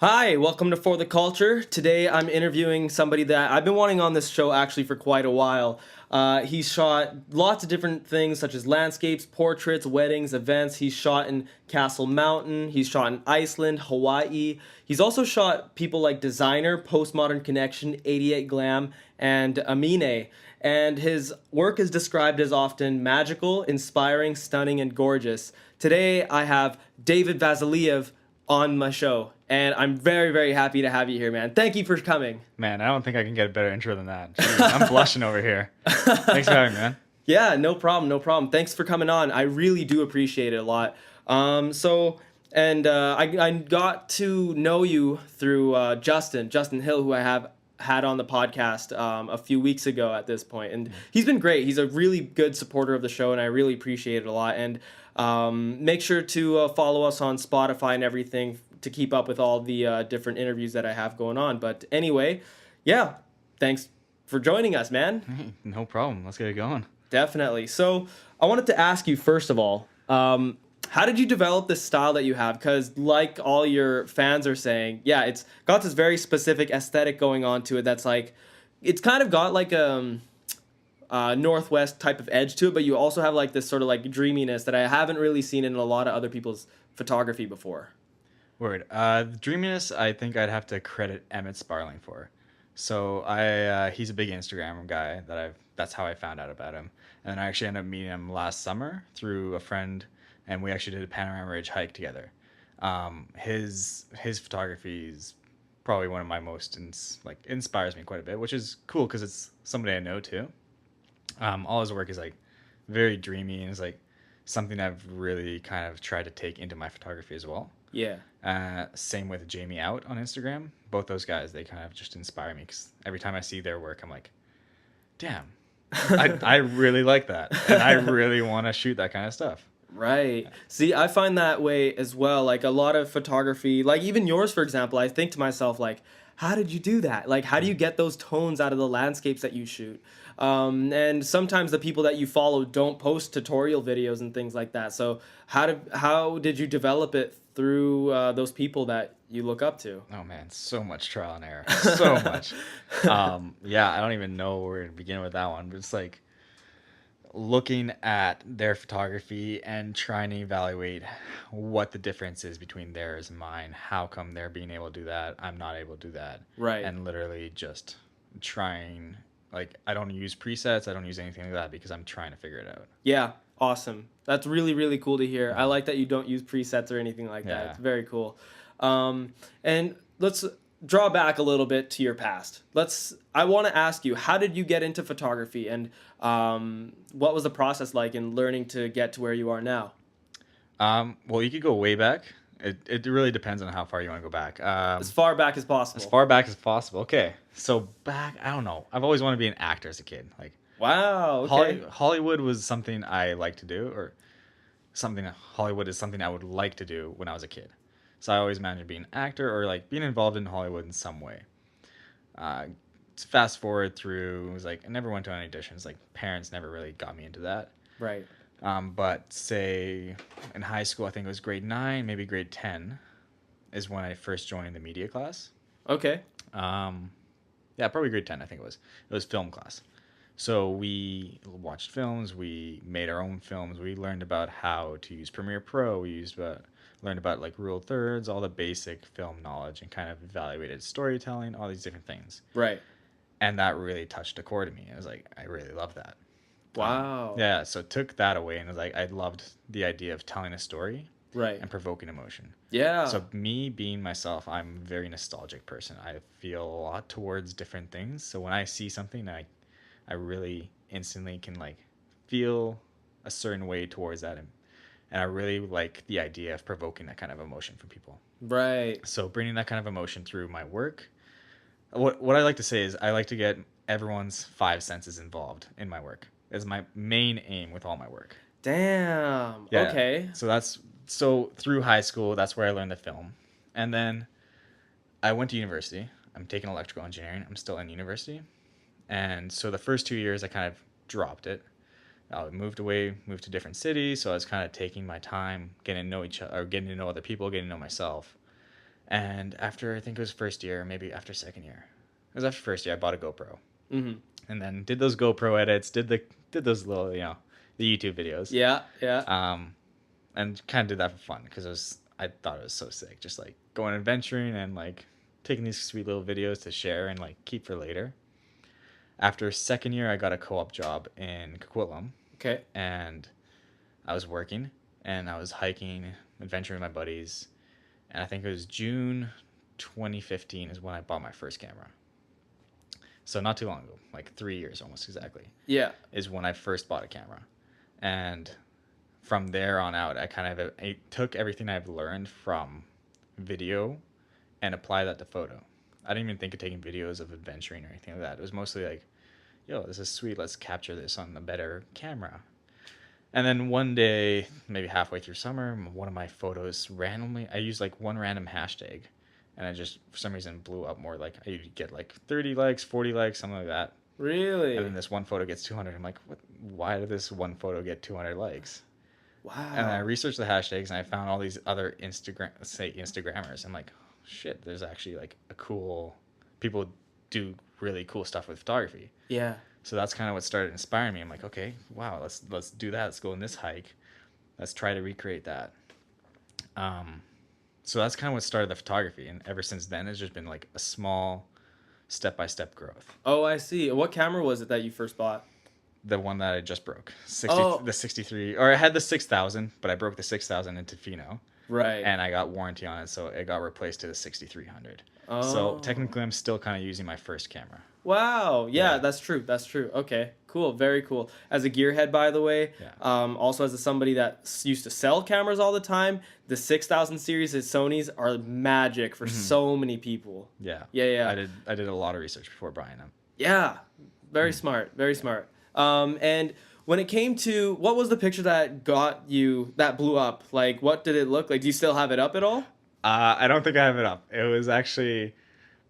Hi, welcome to For the Culture. Today I'm interviewing somebody that I've been wanting on this show actually for quite a while. He's shot lots of different things such as landscapes, portraits, weddings, events. He's shot in Castle Mountain. He's shot in Iceland, Hawaii. He's also shot people like Designer, Postmodern Connection, 88 Glam, and Amine. And his work is described as often magical, inspiring, stunning, and gorgeous. Today I have David Vassiliev on my show, and I'm very, very happy to have you here, man. Thank you for coming. Man, I don't think I can get a better intro than that. Jeez, I'm blushing over here. Thanks for having me, man. Yeah, no problem, no problem. Thanks for coming on. I really do appreciate it a lot. I got to know you through Justin Hill, who I have had on the podcast a few weeks ago at this point, and he's been great. He's a really good supporter of the show, and I really appreciate it a lot. And make sure to follow us on Spotify and everything to keep up with all the different interviews that I have going on. But anyway, yeah, thanks for joining us, man. Hey, no problem. Let's get it going. Definitely. So I wanted to ask you, first of all, how did you develop this style that you have? Because like all your fans are saying, yeah, it's got this very specific aesthetic going on to it that's like, it's kind of got like a Northwest type of edge to it, but you also have like this sort of like dreaminess that I haven't really seen in a lot of other people's photography before. Word. The dreaminess, I think I'd have to credit Emmett Sparling for. So he's a big Instagram guy that's how I found out about him. And I actually ended up meeting him last summer through a friend, and we actually did a Panorama Ridge hike together. His photography is probably one of my most inspires me quite a bit, which is cool because it's somebody I know too. All his work is like very dreamy and is like something I've really kind of tried to take into my photography as well. Yeah. Same with Jamie Out on Instagram. Both those guys, they kind of just inspire me because every time I see their work, I'm like, damn, I really like that. And I really want to shoot that kind of stuff. Right. See, I find that way as well. Like a lot of photography, like even yours, for example, I think to myself, like, how did you do that? Like, how do you get those tones out of the landscapes that you shoot? And sometimes the people that you follow don't post tutorial videos and things like that. So how did you develop it through those people that you look up to? Oh man, so much trial and error. So much. Yeah, I don't even know where to begin with that one. But it's like looking at their photography and trying to evaluate what the difference is between theirs and mine. How come they're being able to do that? I'm not able to do that. Right. And literally just trying, like, I don't use presets. I don't use anything like that because I'm trying to figure it out. Yeah. Awesome. That's really, really cool to hear. I like that you don't use presets or anything like that. Yeah. It's very cool. And let's draw back a little bit to your past. I want to ask you, how did you get into photography, and what was the process like in learning to get to where you are now? Well, you could go way back. It really depends on how far you want to go back. As far back as possible. As far back as possible. Okay. So back, I don't know. I've always wanted to be an actor as a kid. Like, wow. Okay. Hollywood was something I like to do, or Hollywood is something I would like to do when I was a kid. So I always imagined being an actor or like being involved in Hollywood in some way. Fast forward through, it was like I never went to any auditions. Like parents never really got me into that. Right. But say in high school, I think it was grade 9, maybe grade 10, is when I first joined the media class. Okay. Yeah, probably grade 10, I think it was. It was film class. So we watched films, we made our own films, we learned about how to use Premiere Pro, learned about like rule of thirds, all the basic film knowledge, and kind of evaluated storytelling, all these different things. Right. And that really touched a chord to me. I was like, I really love that. Wow. Yeah, so took that away, and it was like I loved the idea of telling a story. Right. And provoking emotion. Yeah. So me being myself, I'm a very nostalgic person. I feel a lot towards different things. So when I see something, I really instantly can like feel a certain way towards that, and I really like the idea of provoking that kind of emotion from people. Right. So bringing that kind of emotion through my work. What I like to say is I like to get everyone's 5 senses involved in my work. Is my main aim with all my work. Damn. Yeah. Okay. So through high school, that's where I learned the film. And then I went to university. I'm taking electrical engineering. I'm still in university. And so the first 2 years, I kind of dropped it. I moved to different cities. So I was kind of taking my time, getting to know each other, or getting to know other people, getting to know myself. And after, I think it was first year, maybe after second year, it was after first year, I bought a GoPro, Mm-hmm. and then did those GoPro edits, did those little, the YouTube videos, Yeah, yeah. um, and kind of did that for fun because I thought it was so sick, just like going adventuring and like taking these sweet little videos to share and like keep for later. After second year, I got a co-op job in Coquitlam, Okay. and I was working and I was hiking, adventuring with my buddies, and I think it was June 2015 is when I bought my first camera. So not too long ago, like 3 years almost exactly, Yeah. is when I first bought a camera. And from there on out, I took everything I've learned from video and applied that to photo. I didn't even think of taking videos of adventuring or anything like that. It was mostly like, yo, this is sweet. Let's capture this on a better camera. And then one day, maybe halfway through summer, one of my photos randomly, I used like one random hashtag, and I just, for some reason, blew up more. Like, I get like 30 likes, 40 likes, something like that. And then Really? this one photo gets 200. I'm like, what? Why did this one photo get 200 likes? And I Wow. researched the hashtags, and I found all these other Instagrammers. I'm like, oh, shit, there's actually like people do really cool stuff with photography. Yeah. So that's kind of what started inspiring me. I'm like, okay, wow, let's do that. Let's go on this hike. Let's try to recreate that. So that's kind of what started the photography, and ever since then, it's just been like a small, step-by-step growth. Oh, I see. What camera was it that you first bought? The one that I just broke, Oh, the 63, or I had the 6000, but I broke the 6000 into Fino, right. and I got warranty on it, so it got replaced to the 6300. So Oh. technically, I'm still kind of using my first camera. Wow. Yeah, Yeah, that's true. That's true. Okay. Cool. Very cool. As a gearhead, by the way, yeah. also as somebody that used to sell cameras all the time, the 6000 series at Sony's are magic for Hmm. so many people. Yeah, Yeah, yeah. I did a lot of research before buying them. Yeah. Very Mm. smart. Very Yeah. smart. And when it came to what was the picture that got you that blew up? Like, what did it look like? Do you still have it up at all? I don't think I have it up. It was actually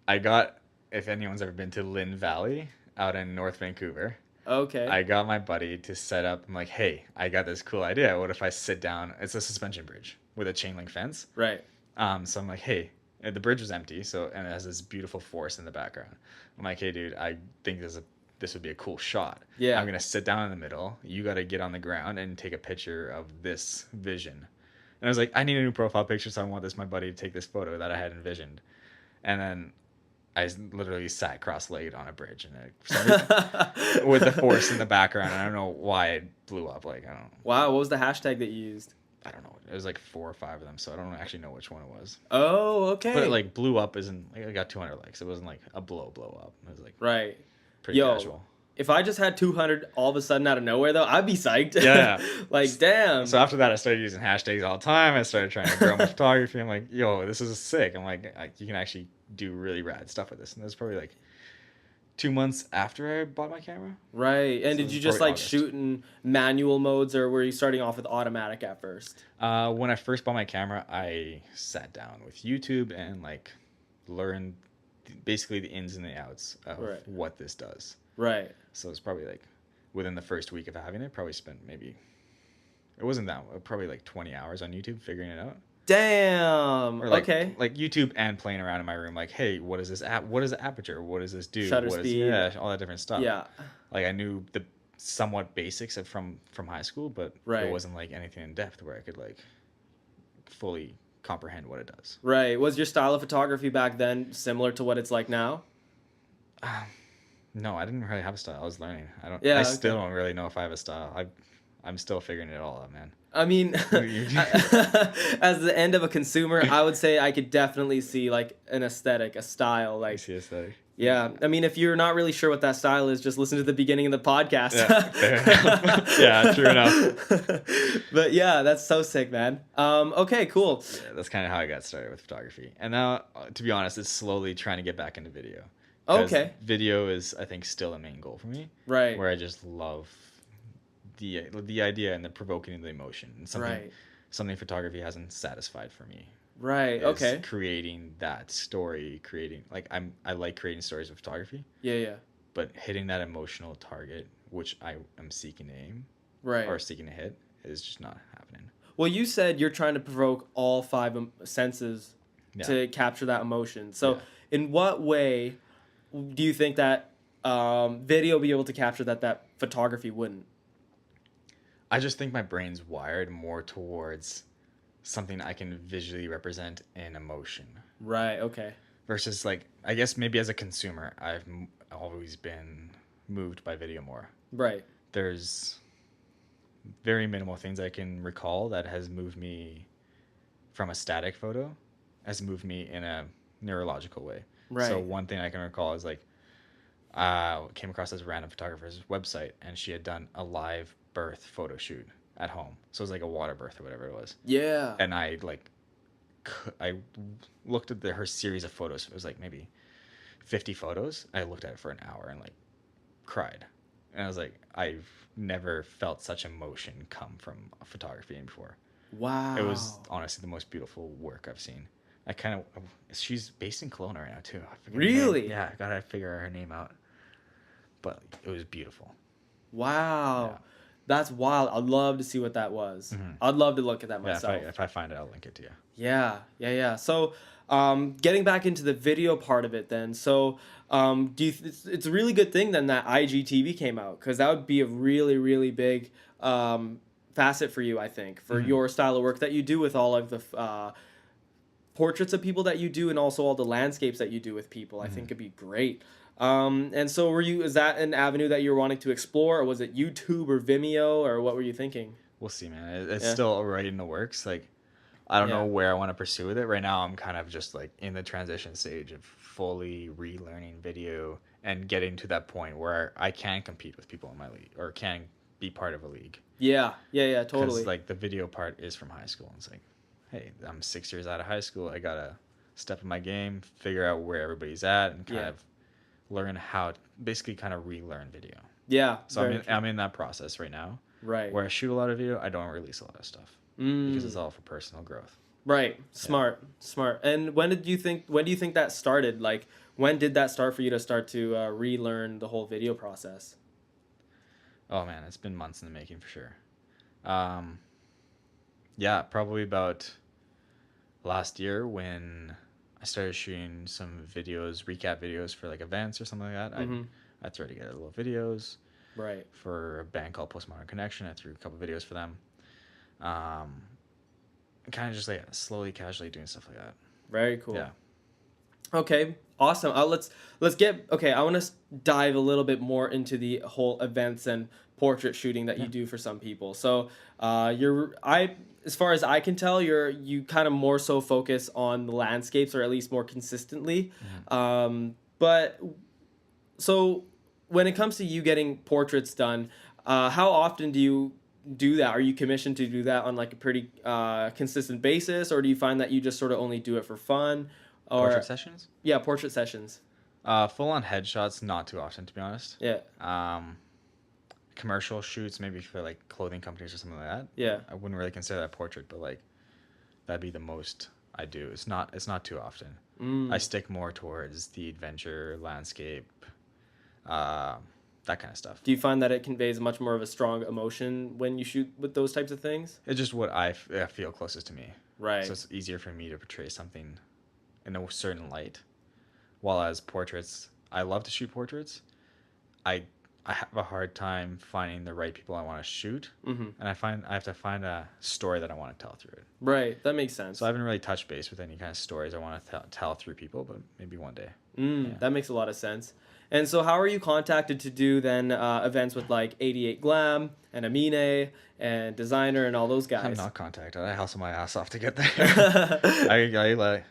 I got, if anyone's ever been to Lynn Valley out in North Vancouver, Okay. I got my buddy to set up. I'm like, hey, I got this cool idea. What if I sit down? It's a suspension bridge with a chain link fence. Right. So I'm like, hey, the bridge was empty, so and it has this beautiful forest in the background. I'm like, hey, dude, I think this would be a cool shot. Yeah. I'm gonna sit down in the middle. You got to get on the ground and take a picture of this vision. And I was like, I need a new profile picture, so I want my buddy to take this photo that I had envisioned. And then literally sat cross-legged on a bridge, and with the forest in the background. And I don't know why it blew up. Like Wow, what was the hashtag that you used? I don't know. It was like 4 or 5 of them, so I don't actually know which one it was. Oh, But it okay. like blew up isn't like I got 200 likes. It wasn't like a blow up. It was like Right. pretty Yo, casual. if I just had 200 all of a sudden out of nowhere, though, I'd be psyched. Yeah. Like, damn. So after that, I started using hashtags all the time. I started trying to grow my photography. I'm like, yo, this is sick. I'm like, you can actually do really rad stuff with this. And it was probably like 2 months after I bought my camera. Right. And So it did was you just probably like August. shoot in manual modes, or were you starting off with automatic at first? When I first bought my camera, I sat down with YouTube and like learned basically the ins and the outs of Right. what this does. Right. So it's probably like within the first week of having it, probably spent maybe it wasn't that probably like 20 hours on YouTube figuring it out. Damn. Or like Okay. like YouTube and playing around in my room, like, hey, what is this app? What is the aperture? What does this do? Shutter What is speed. yeah, all that different stuff. Yeah. Like I knew the somewhat basics from high school, but Right. it wasn't like anything in depth where I could like fully comprehend what it does. Right. Was your style of photography back then similar to what it's like now? No, I didn't really have a style. I was learning. Yeah, I still okay. don't really know if I have a style. I'm still figuring it all out, man. I mean, You- as the end of a consumer, I would say I could definitely see like an aesthetic, a style. I Like, see aesthetic. yeah. I mean, if you're not really sure what that style is, just listen to the beginning of the podcast. Yeah, fair enough. Yeah, true enough. But yeah, that's so sick, man. Okay, cool. Yeah, that's kind of how I got started with photography. And now, to be honest, it's slowly trying to get back into video. 'Cause Okay. video is, I think, still the main goal for me. Right. Where I just love the idea and the provoking of the emotion. And something photography hasn't satisfied for me. Right. Is Okay. creating that story, like I like creating stories with photography, Yeah, yeah. but hitting that emotional target, which I am seeking to aim Right. or seeking to hit, is just not happening. Well, you said you're trying to provoke all five senses Yeah. to capture that emotion. So Yeah. in what way do you think that video be able to capture that photography wouldn't? I just think my brain's wired more towards something I can visually represent in emotion Right. Okay. versus like I guess maybe as a consumer, always been moved by video more. Right. There's very minimal things I can recall that has moved me from a static photo has moved me in a neurological way. So Right. one thing I can recall is like came across this random photographer's website and she had done a live birth photo shoot at home. So it was like a water birth or whatever it was. Yeah. And I looked at her series of photos. It was like maybe 50 photos. I looked at it for an hour and like cried. And I was like, I've never felt such emotion come from photography before. Wow. It was honestly the most beautiful work I've seen. She's based in Kelowna right now too. I forget her name. Really? Yeah, I gotta figure her name out. But it was beautiful. Wow. Yeah. That's wild. I'd love to see what that was. Mhm. I'd love to look at that Yeah, myself. if I find it, I'll link it to you. Yeah, yeah, yeah. So, getting back into the video part of it, then. So, it's a really good thing then that IGTV came out because that would be a really, really big facet for you, I think, for your style of work that you do with all of the portraits of people that you do and also all the landscapes that you do with people. I think it'd be great. And so, is that an avenue that you're wanting to explore, or was it YouTube or Vimeo, or what were you thinking? We'll see, man. It's Yeah. still right in the works. Like, I don't Yeah. know where I want to pursue with it. Right now, I'm kind of just like in the transition stage of fully relearning video and getting to that point where I can compete with people in my league or can be part of a league. Yeah, yeah, yeah, Because totally. like the video part is from high school. It's like, hey, I'm 6 years out of high school. I gotta step in my game, figure out where everybody's at, and kind Yeah. of learn how to basically kind of relearn video. Yeah. So very true. I'm in that process right now. Right. Where I shoot a lot of video, I don't release a lot of stuff because it's all for personal growth. Right. Smart. Smart. And when do you think that started? Like, when did that start for you to start to relearn the whole video process? Oh man, it's been months in the making for sure. Yeah, probably about last year when I started shooting some videos, recap videos for like events or something like that. I tried to get little videos. Right. For a band called Postmodern Connection. I threw a couple videos for them. Kind of just like slowly, casually doing stuff like that. Very cool. Yeah. Okay. Awesome. Let's get okay. I want to dive a little bit more into the whole events and portrait shooting that you do for some people. So, as far as I can tell, you kind of more so focus on the landscapes, or at least more consistently. But so when it comes to you getting portraits done, how often do you do that? Are you commissioned to do that on like a pretty consistent basis, or do you find that you just sort of only do it for fun? Or Portrait sessions? Yeah, portrait sessions. Full on headshots, not too often, to be honest. Yeah. Commercial shoots, maybe for like clothing companies or something like that. Yeah. I wouldn't really consider that portrait, but like that'd be the most I do. It's not too often. I stick more towards the adventure, landscape, that kind of stuff. Do you find that it conveys much more of a strong emotion when you shoot with those types of things? It's just what I feel closest to me. Right. So it's easier for me to portray something in a certain light. While as portraits, I love to shoot portraits. I have a hard time finding the right people I want to shoot, and I have to find a story that I want to tell through it. Right. That makes sense. So I haven't really touched base with any kind of stories I want to tell through people, but maybe one day. That makes a lot of sense. And so how are you contacted to do then events with like 88 Glam and Amine and Designer and all those guys? I'm not contacted. I hustle my ass off to get there.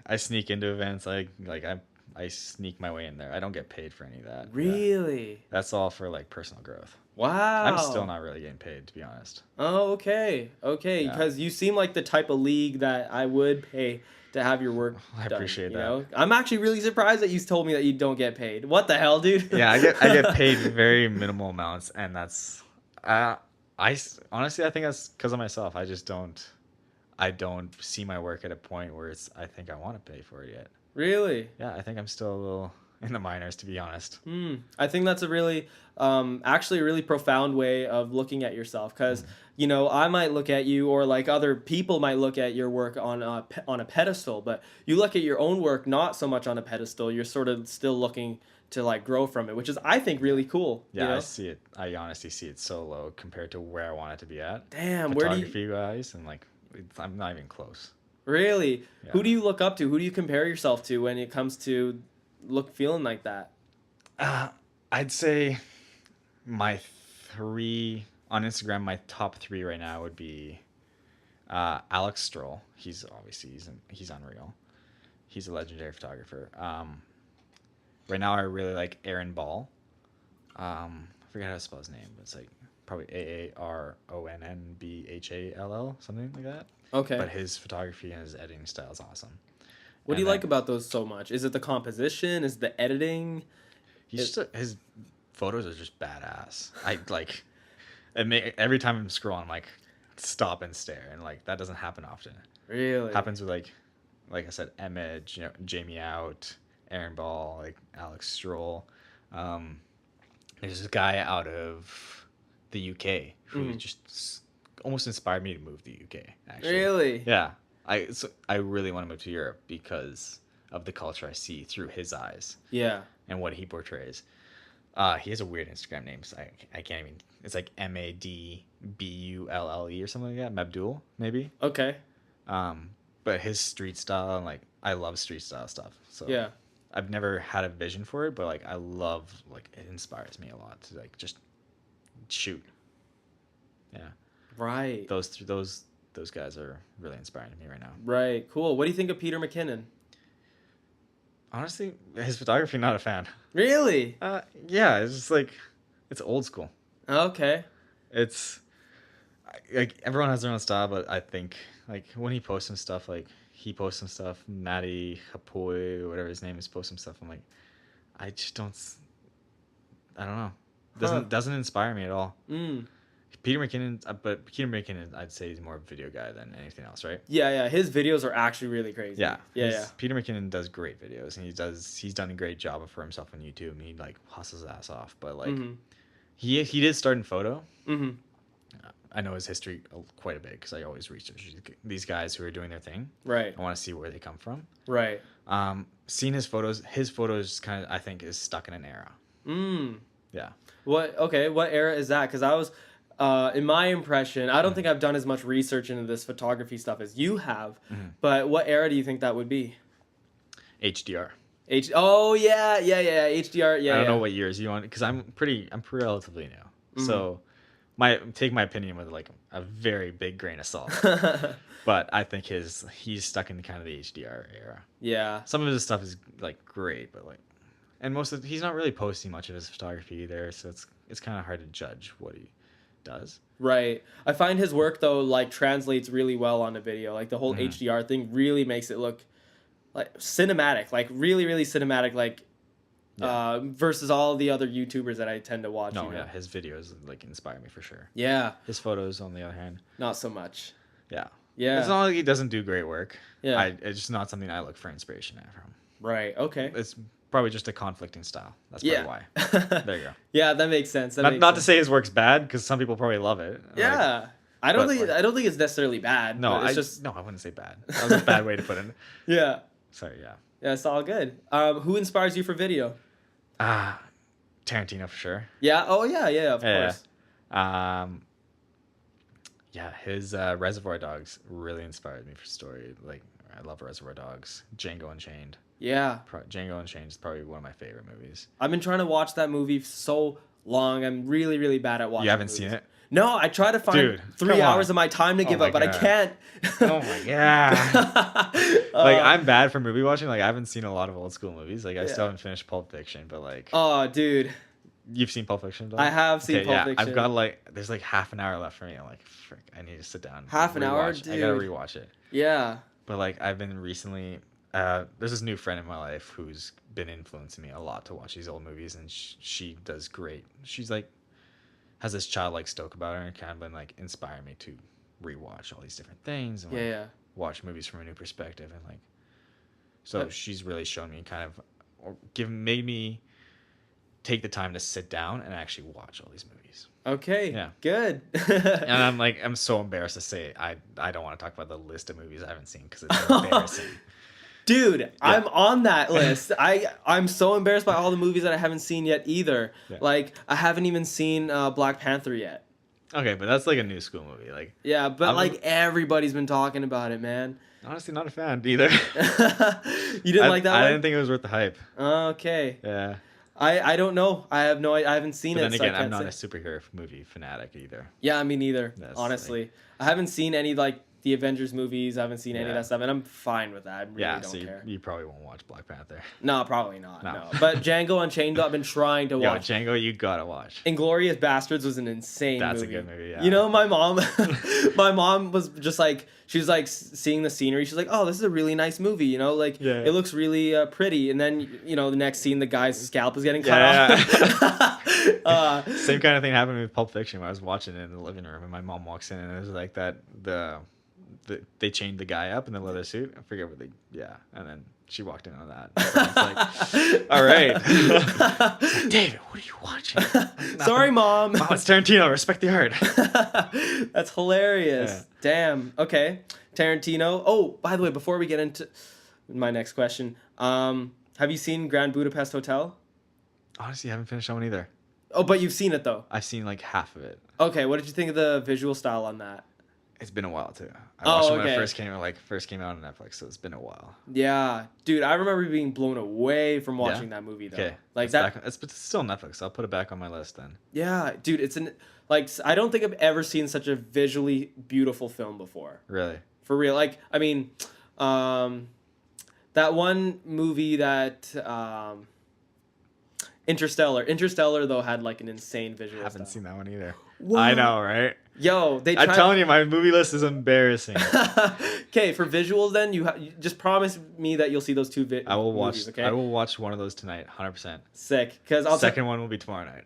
I sneak into events. I sneak my way in there. I don't get paid for any of that. Really? Yeah. That's all for like personal growth. Wow. I'm still not really getting paid, to be honest. Oh, okay. Okay. Yeah. Because you seem like the type of league that I would pay to have your work I done, appreciate you that. know? I'm actually really surprised that you told me that you don't get paid. What the hell, dude? Yeah, I get paid very minimal amounts, and that's honestly I think that's because of myself. I don't see my work at a point where I think I want to pay for it yet. Really? Yeah, I think I'm still a little in the minors, to be honest. I think that's a really, actually a really profound way of looking at yourself. Because I might look at you, or like other people might look at your work on a pedestal, but you look at your own work not so much on a pedestal. You're sort of still looking to like grow from it, which is I think really cool. Yeah, I see it. I honestly see it so low compared to where I want it to be at. Damn, where do you Photography wise, and like I'm not even close. really? Yeah. Who do you look up to? Who do you compare yourself to when it comes to feeling like that? I'd say my three on Instagram. My top three right now would be Alex Stroll. He's obviously he's unreal. He's a legendary photographer. Right now, I really like Aaron Ball. I forget how to spell his name, but it's like probably Aaronnbhall, something like that. Okay. But his photography and his editing style is awesome. What do you like about those so much? Is it the composition? Is it the editing? His photos are just badass. I like, every time I'm scrolling, I'm like, stop and stare, and like that doesn't happen often. Really? It happens with like I said, Image, Jamie Out, Aaron Ball, like Alex Stroll. There's this guy out of the UK who just almost inspired me to move to the UK. Actually, Really? yeah. I really want to move to Europe because of the culture I see through his eyes. Yeah. And what he portrays. He has a weird Instagram name, so I can't even. It's like Madbulle or something like that. Mabdul, maybe. Okay. But his street style, and like I love street style stuff. So Yeah. I've never had a vision for it, but like I love, like it inspires me a lot to like just shoot. Yeah. Right. Those guys are really inspiring to me right now. Right. Cool. What do you think of Peter McKinnon? Honestly, his photography, not a fan. Really? Yeah, it's just like it's old school. Okay. It's like everyone has their own style, but I think like when he posts some stuff, like he posts some stuff, Matty Hapoy, whatever his name is, posts some stuff. I'm like, I just don't. I don't know. Doesn't inspire me at all. Peter McKinnon, but Peter McKinnon, I'd say he's more of a video guy than anything else, right? Yeah. His videos are actually really crazy. Yeah. Yeah. Peter McKinnon does great videos, and he's done a great job for himself on YouTube, and he like hustles his ass off. But like, he did start in photo. I know his history quite a bit because I always research these guys who are doing their thing. Right. I want to see where they come from. Right. Seeing his photos kind of, I think, is stuck in an era. Yeah. What era is that? Because I was, in my impression, I don't think I've done as much research into this photography stuff as you have. But what era do you think that would be? HDR. Oh yeah, HDR. Yeah. I don't know what years you want because I'm relatively new. So take my opinion with like a very big grain of salt. But I think he's stuck in kind of the HDR era. Yeah. Some of his stuff is like great, but like, and he's not really posting much of his photography either, so it's kind of hard to judge what he does. Right. I find his work though like translates really well on a video. Like the whole HDR thing really makes it look like cinematic, like really really cinematic, like versus all the other YouTubers that I tend to watch. No, yeah, his videos like inspire me for sure. Yeah. His photos, on the other hand, not so much. Yeah. Yeah. It's not like he doesn't do great work. Yeah. It's just not something I look for inspiration at from. Right. Okay. It's probably just a conflicting style. That's probably why. There you go. Yeah, that makes sense. Not to say his work's bad, because some people probably love it. Yeah. Like, I don't think it's necessarily bad. No, I wouldn't say bad. That was a bad way to put it. Yeah. Sorry, yeah. Yeah, it's all good. Who inspires you for video? Tarantino for sure. Yeah. Oh yeah, of course. Yeah, his Reservoir Dogs really inspired me for story. Like, I love Reservoir Dogs. Django Unchained. Yeah. Django Unchained is probably one of my favorite movies. I've been trying to watch that movie so long. I'm really, really bad at watching. You haven't movies. seen it? No, I try to find 3 hours of my time to give up, but I can't. Oh my god. Like, I'm bad for movie watching. Like, I haven't seen a lot of old school movies. Like, I still haven't finished Pulp Fiction, but like. Oh, dude. You've seen Pulp Fiction, though? I have seen Pulp Fiction. I've got there's like half an hour left for me. I'm like, frick, I need to sit down. Half an hour, dude. I gotta rewatch it. Yeah. But like, I've been recently. There's this new friend in my life who's been influencing me a lot to watch these old movies, and she does great. She's like, has this childlike stoke about her, and kind of been like inspiring me to rewatch all these different things and watch movies from a new perspective, and like, so she's really shown me kind of made me take the time to sit down and actually watch all these movies. Okay. Yeah. Good. And I'm so embarrassed to say I don't want to talk about the list of movies I haven't seen because it's embarrassing. Dude, I'm on that list. I'm so embarrassed by all the movies that I haven't seen yet either. Yeah. Like I haven't even seen Black Panther yet. Okay, but that's like a new school movie. Like, Yeah, but like everybody's been talking about it, man. honestly, not a fan either. You didn't like that I one? didn't think it was worth the hype. Okay. Yeah. I don't know. I haven't seen But it. then So I again, I'm can't not say. a superhero movie fanatic either. Yeah, me neither. That's Honestly, I haven't seen any like the Avengers movies. I haven't seen any of Yeah. that stuff, and I'm fine with that. I really Yeah, don't so care. you probably won't watch Black Panther. No, probably not. No. No. But Django Unchained, I've been trying to Yo, watch. Django, you gotta watch. Inglorious Bastards was an insane That's movie. a good movie, yeah. You know, my mom, my mom was just like, she was like seeing the scenery. She's like, oh, this is a really nice movie. You know, like Yeah. it looks really pretty. And then, you know, the next scene, the guy's scalp is getting cut Yeah, off. Same kind of thing happened with Pulp Fiction when I was watching it in the living room and my mom walks in and it was like that they chained the guy up in the leather suit. I forget what and then she walked in on that. So it's like, all right. It's like, David, what are you watching? Sorry, Mom. Mom, it's Tarantino. Respect the art. That's hilarious. Yeah. Damn. Okay. Tarantino. Oh, by the way, before we get into my next question, have you seen Grand Budapest Hotel? Honestly, I haven't finished that one either. Oh, but you've seen it though. I've seen like half of it. Okay, what did you think of the visual style on that? It's been a while too. I Oh, watched it when okay. it first came out on Netflix, so it's been a while. Yeah, dude, I remember being blown away from watching that movie though. Okay, Like it's that. it's still on Netflix. I'll put it back on my list then. Yeah, dude, it's I don't think I've ever seen such a visually beautiful film before. Really? For real. Like, I mean, that one movie that Interstellar though had like an insane visual Haven't style. seen that one either. What? I know, right? Yo, I'm telling you, my movie list is embarrassing. Okay, for visuals then you just promise me that you'll see those two I will watch. movies, okay? I will watch one of those tonight, 100%. Sick, because I'll Second one will be tomorrow night.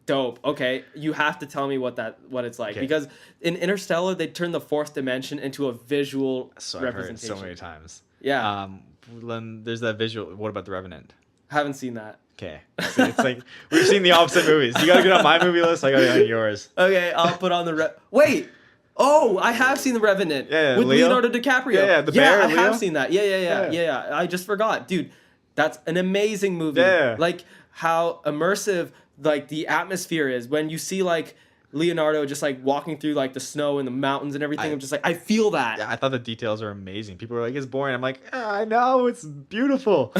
Dope. Okay, you have to tell me what it's like, Okay. because in Interstellar they turn the fourth dimension into a visual So I've heard representation. so many times. Yeah, Then there's that visual. What about The Revenant? haven't seen that. Okay, so it's like we've seen the opposite movies. You gotta get on my movie list. I gotta get on yours. Okay, I'll put on the wait. Oh, I have seen The Revenant Yeah, with Leo? Leonardo DiCaprio. Yeah, the bear, I Leo? have seen that. Yeah. Yeah. I just forgot, dude. That's an amazing movie. Yeah. Like how immersive like the atmosphere is when you see like Leonardo just like walking through like the snow and the mountains and everything. I'm just like, I feel that. Yeah, I thought the details are amazing. People were like, "It's boring." I'm like, I know it's beautiful.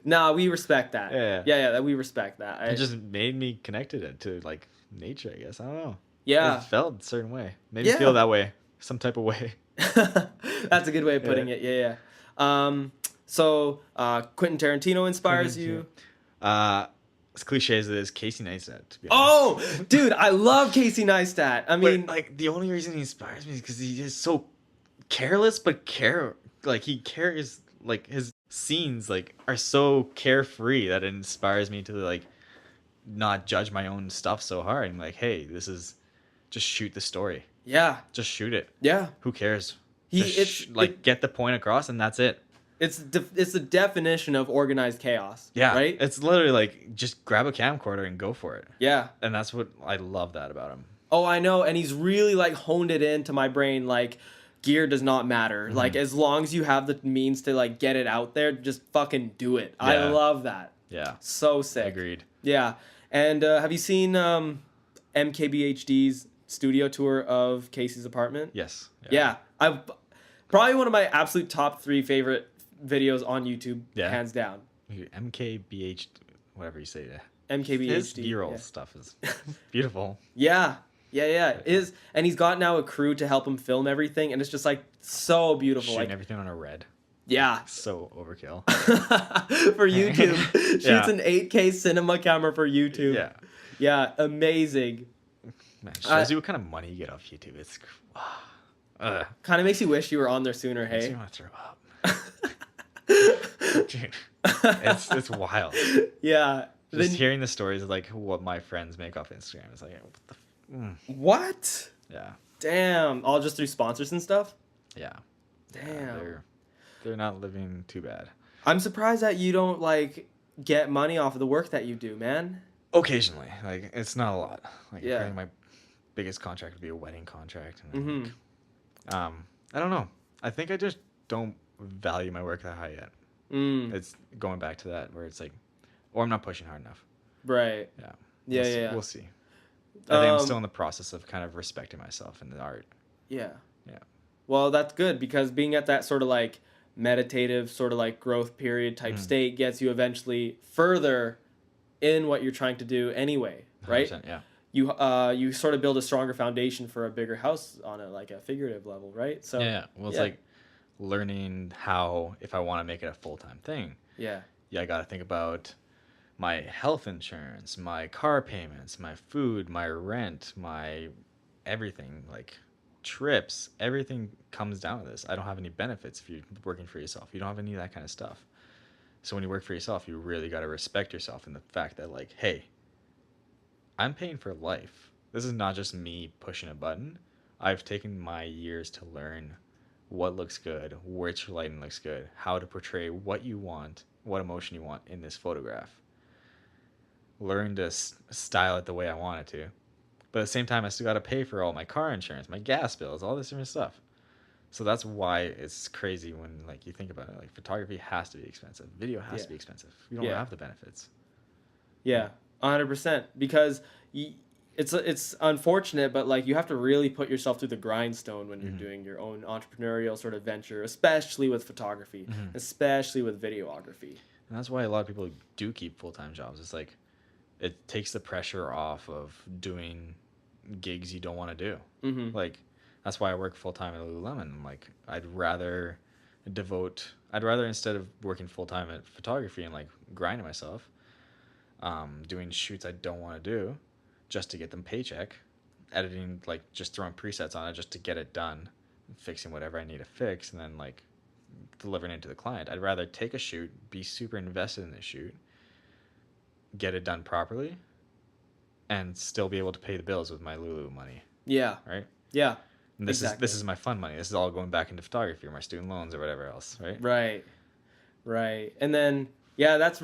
Nah, we respect that. Yeah. We respect that. It just made me connected to like nature. I guess I don't know. Yeah. It felt a certain way. Made Yeah. me feel that way, some type of way. That's a good way of putting it. Yeah. So Quentin Tarantino inspires you. As cliche as it is, Casey Neistat. To be honest. Oh, dude, I love Casey Neistat. I mean, But, like the only reason he inspires me is because he is so careless, but he cares. Like his scenes like are so carefree that it inspires me to like not judge my own stuff so hard. I'm like, hey, this is just shoot the story. yeah, Just shoot it. yeah. Who cares? It's Get the point across and that's it. it's the definition of organized chaos. Yeah. Right. It's literally like just grab a camcorder and go for it. Yeah. And that's what I love that about him. Oh, I know, and he's really like honed it into my brain. Like, gear does not matter. Mm-hmm. Like, as long as you have the means to like get it out there, just fucking do it. I Yeah. love that. Yeah. So sick. Agreed. Yeah. And have you seen MKBHD's studio tour of Casey's apartment? Yes. Yeah. I probably one of my absolute top 3 favorite videos on YouTube, Yeah. hands down. MKBH, whatever you say. MKBHD. His B-roll yeah. stuff is beautiful. Yeah. It is, and he's got now a crew to help him film everything, and it's just like so beautiful. Shooting Like, everything on a red. yeah, So overkill. for YouTube, shoots Yeah. an 8K cinema camera for YouTube. Yeah. Yeah, amazing. Man, it shows you what kind of money you get off YouTube. It's Kind of makes you wish you were on there sooner. makes Hey. me want to throw up. Dude, it's wild. Yeah. Just Then, hearing the stories of like what my friends make off Instagram. It's like, what the what? yeah, Damn. All just through sponsors and stuff. yeah. Damn. They're not living too bad. I'm surprised that you don't like get money off of the work that you do, man. Occasionally, like it's not a lot. Like I Yeah. think my biggest contract would be a wedding contract, and then Mm-hmm. like I don't know. I think I just don't value my work that high yet. Mm. It's going back to that where it's like, or I'm not pushing hard enough. Right. Yeah, Yeah, We'll yeah, see. I think yeah. I'm still in the process of kind of respecting myself in the art. Yeah. Yeah. Well, that's good because being at that sort of like meditative, sort of like growth period type Mm. state gets you eventually further in what you're trying to do anyway, right? 100%. Yeah. You sort of build a stronger foundation for a bigger house on a like a figurative level, right? Yeah. So, Yeah. Well, it's yeah. like learning how if I want to make it a full time thing. Yeah. Yeah, I got to think about my health insurance, my car payments, my food, my rent, my everything, like trips, everything comes down to this. I don't have any benefits if you're working for yourself. You don't have any of that kind of stuff. So when you work for yourself, you really got to respect yourself and the fact that like, hey, I'm paying for life. This is not just me pushing a button. I've taken my years to learn what looks good, which lighting looks good, how to portray what you want, what emotion you want in this photograph. Learn to style it the way I want it to. But at the same time, I still got to pay for all my car insurance, my gas bills, all this different stuff. So that's why it's crazy when like you think about it. Like photography has to be expensive, video has to Yeah. be expensive. You don't Yeah. have the benefits. Yeah. 100% because it's unfortunate, but like you have to really put yourself through the grindstone when you're Mhm. doing your own entrepreneurial sort of venture, especially with photography, Mhm. especially with videography. And that's why a lot of people do keep full time jobs. It's like it takes the pressure off of doing gigs you don't want to do. Mm-hmm. Like that's why I work full time at Lululemon. Like I'd rather instead of working full time at photography and like grinding myself, doing shoots I don't want to do, just to get them paycheck, editing like just throwing presets on it just to get it done, fixing whatever I need to fix, and then like delivering it to the client. I'd rather take a shoot, be super invested in the shoot, get it done properly, and still be able to pay the bills with my Lulu money, Yeah. right? Yeah. And Exactly. this is my fun money. This is all going back into photography or my student loans or whatever else, right? Right. Right. And then yeah, that's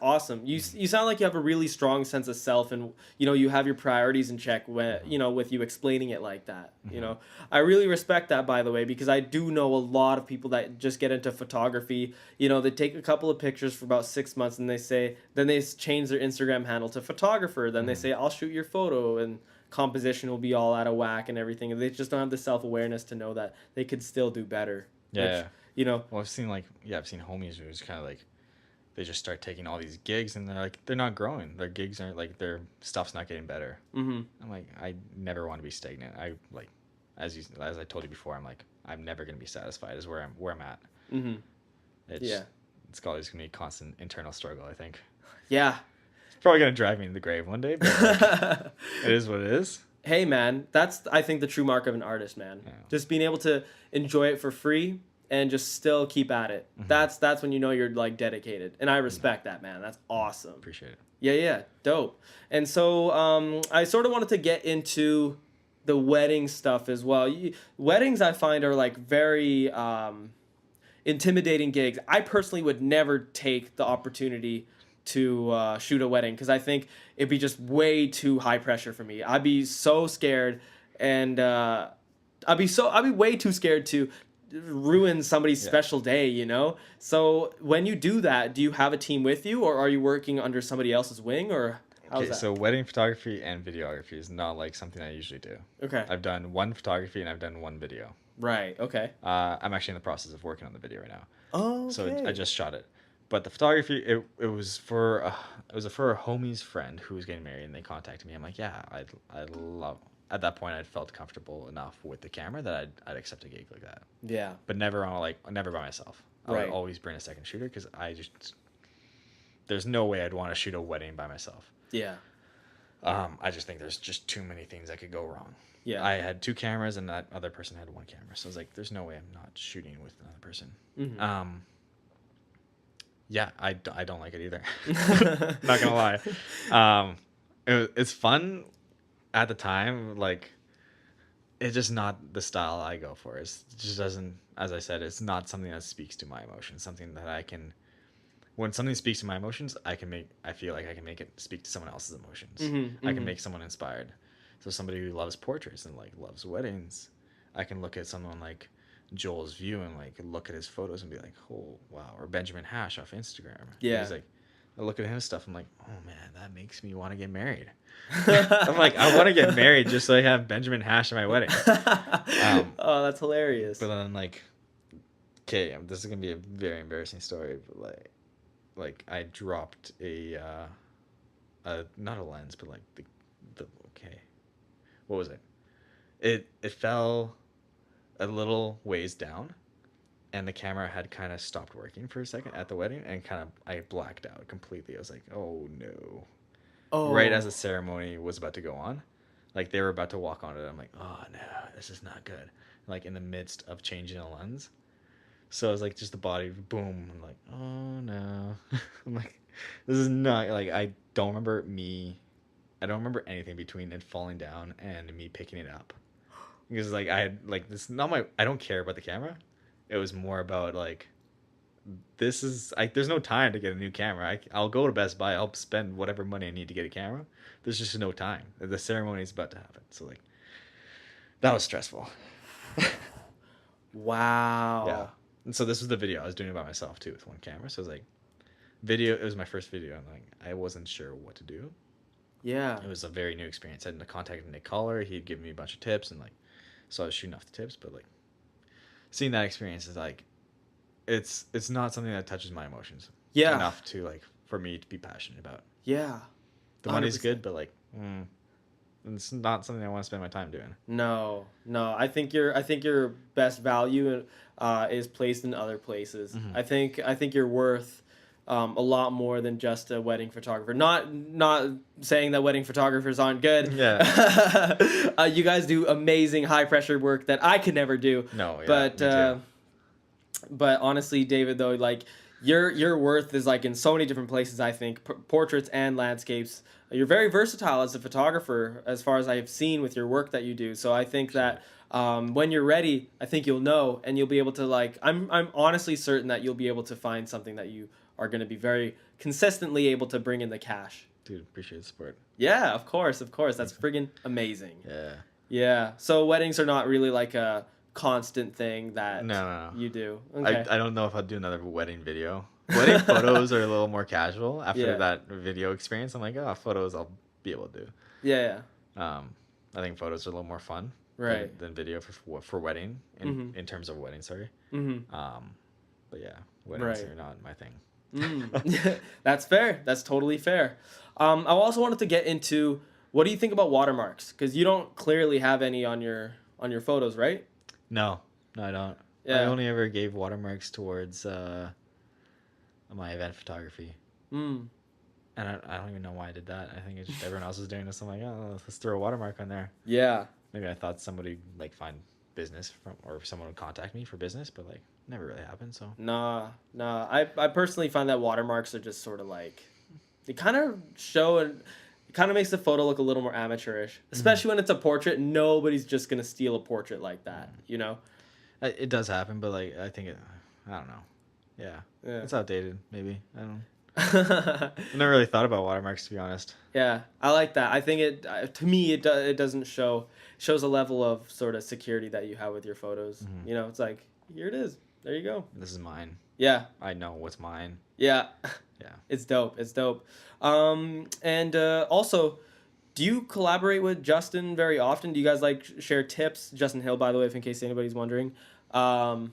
awesome. You sound like you have a really strong sense of self and you have your priorities in check when with you explaining it like that. Mhm. I really respect that by the way because I do know a lot of people that just get into photography. They take a couple of pictures for about 6 months and then they change their Instagram handle to photographer. Then they Mhm. say I'll shoot your photo and composition will be all out of whack and everything. And they just don't have the self-awareness to know that they could still do better. Yeah, Which, yeah. you know, Well, I've seen homies who's kind of like they just start taking all these gigs and they're not growing. Their gigs aren't like their stuff's not getting better. mhm. I'm like I never want to be stagnant. I like as I told you before, I'm like I'm never gonna be satisfied is where I'm at. Mhm. It's Yeah. it's always gonna be a constant internal struggle. I think Yeah. it's probably gonna drive me to the grave one day, but like, it is what it is. Hey man, that's I think the true mark of an artist, man. Yeah. Just being able to enjoy it for free and just still keep at it. Mhm. That's when you know you're like dedicated. And I respect that, man. That's awesome. Appreciate it. Yeah, yeah, dope. And so I sort of wanted to get into the wedding stuff as well. Weddings I find are like very intimidating gigs. I personally would never take the opportunity to shoot a wedding because I think it'd be just way too high pressure for me. I'd be so scared, and I'd be way too scared to ruin somebody's Yeah. special day. So when you do that, do you have a team with you, or are you working under somebody else's wing, or how's Okay, that? so wedding photography and videography is not like something I usually do. Okay. I've done one photography and I've done one video. Right. Okay. I'm actually in the process of working on the video right now. Oh. Okay. So I just shot it. But the photography, it was for a homie's friend who was getting married, and they contacted me. I'm like, yeah, I'd love. At that point, I'd felt comfortable enough with the camera that I'd accept a gig like that. Yeah. But never never by myself. I Right. would always bring a second shooter because there's no way I'd want to shoot a wedding by myself. Yeah. I just think there's just too many things that could go wrong. Yeah. I had two cameras and that other person had one camera, so I was like, there's no way I'm not shooting with another person. Mhm. Yeah, I don't like it either. Not gonna lie. It's fun at the time. Like, it's just not the style I go for. It just doesn't. As I said, it's not something that speaks to my emotions. Something that I can when something speaks to my emotions, I feel like I can make it speak to someone else's emotions. Mm-hmm, I can mm-hmm. make someone inspired. So somebody who loves portraits and like loves weddings, I can look at someone like Joel's View and like look at his photos and be like, oh wow, or Benjamin Hash off Instagram. Yeah. He's like, I look at his stuff, I'm like, oh man, that makes me want to get married. I'm like, I want to get married just so I have Benjamin Hash at my wedding. Oh, that's hilarious. But then like, okay, this is gonna be a very embarrassing story, but like I dropped not a lens, but like the okay, what was it? It fell a little ways down, and the camera had kind of stopped working for a second at the wedding, and I blacked out completely. I was like, oh no. Oh. Right as the ceremony was about to go on, like they were about to walk on it, I'm like, oh no, this is not good. Like in the midst of changing a lens, so I was like, just the body, boom. I'm like, oh no. I'm like, this is not like I don't remember anything between it falling down and me picking it up, because like I had like this not my I don't care about the camera. It was more about like, this is there's no time to get a new camera. I'll go to Best Buy. I'll spend whatever money I need to get a camera. There's just no time. The ceremony is about to happen. So like, that was stressful. Wow. Yeah. And so this was the video. I was doing it by myself too with one camera. So it was like video. It was my first video, and like I wasn't sure what to do. Yeah. It was a very new experience. I had contacted Nick Collar. He'd given me a bunch of tips, and like, so I was shooting off the tips. But like, seeing that experience is like, it's not something that touches my emotions. Yeah. Enough to like for me to be passionate about. Yeah. The money's 100%. good, but like, it's not something I want to spend my time doing. No. I think your best value is placed in other places. Mm-hmm. I think you're worth a lot more than just a wedding photographer. Not saying that wedding photographers aren't good. Yeah. You guys do amazing high pressure work that I could never do. No, yeah, But me too. but honestly, David, though, like your worth is like in so many different places. I think portraits and landscapes. You're very versatile as a photographer, as far as I have seen with your work that you do. So I think that when you're ready, I think you'll know, and you'll be able to like. I'm honestly certain that you'll be able to find something that you are going to be very consistently able to bring in the cash. Dude, appreciate the support. Yeah, of course. That's friggin' amazing. Yeah. Yeah. So weddings are not really like a constant thing that No. you do. Okay. I don't know if I'll do another wedding video. Wedding photos are a little more casual after that video experience. I'm like, oh, photos I'll be able to do. Yeah. I think photos are a little more fun, Right. than video for wedding in terms of wedding. Sorry. Mm-hmm. But yeah, weddings Right. are not my thing. That's fair. That's totally fair. I also wanted to get into, what do you think about watermarks? Because you don't clearly have any on your photos, right? No, I don't. Yeah. I only ever gave watermarks towards my event photography. Mm. And I don't even know why I did that. I think it's just everyone else was doing this. I'm like, oh, let's throw a watermark on there. Yeah. Maybe I thought somebody like find business or someone would contact me for business, but like never really happened. So Nah. I personally find that watermarks are just sort of like, they kind of show and it kind of makes the photo look a little more amateurish, especially when it's a portrait. Nobody's just gonna steal a portrait like that, you know? it does happen, but like I think I don't know. Yeah, it's outdated. Maybe I don't know. I've never really thought about watermarks, to be honest. Yeah, I like that. I think to me it doesn't shows a level of sort of security that you have with your photos. Mm-hmm. You know, it's like, here it is. There you go. This is mine. Yeah. I know what's mine. Yeah. Yeah. It's dope. And also, do you collaborate with Justin very often? Do you guys like share tips? Justin Hill, by the way, if in case anybody's wondering. Yeah.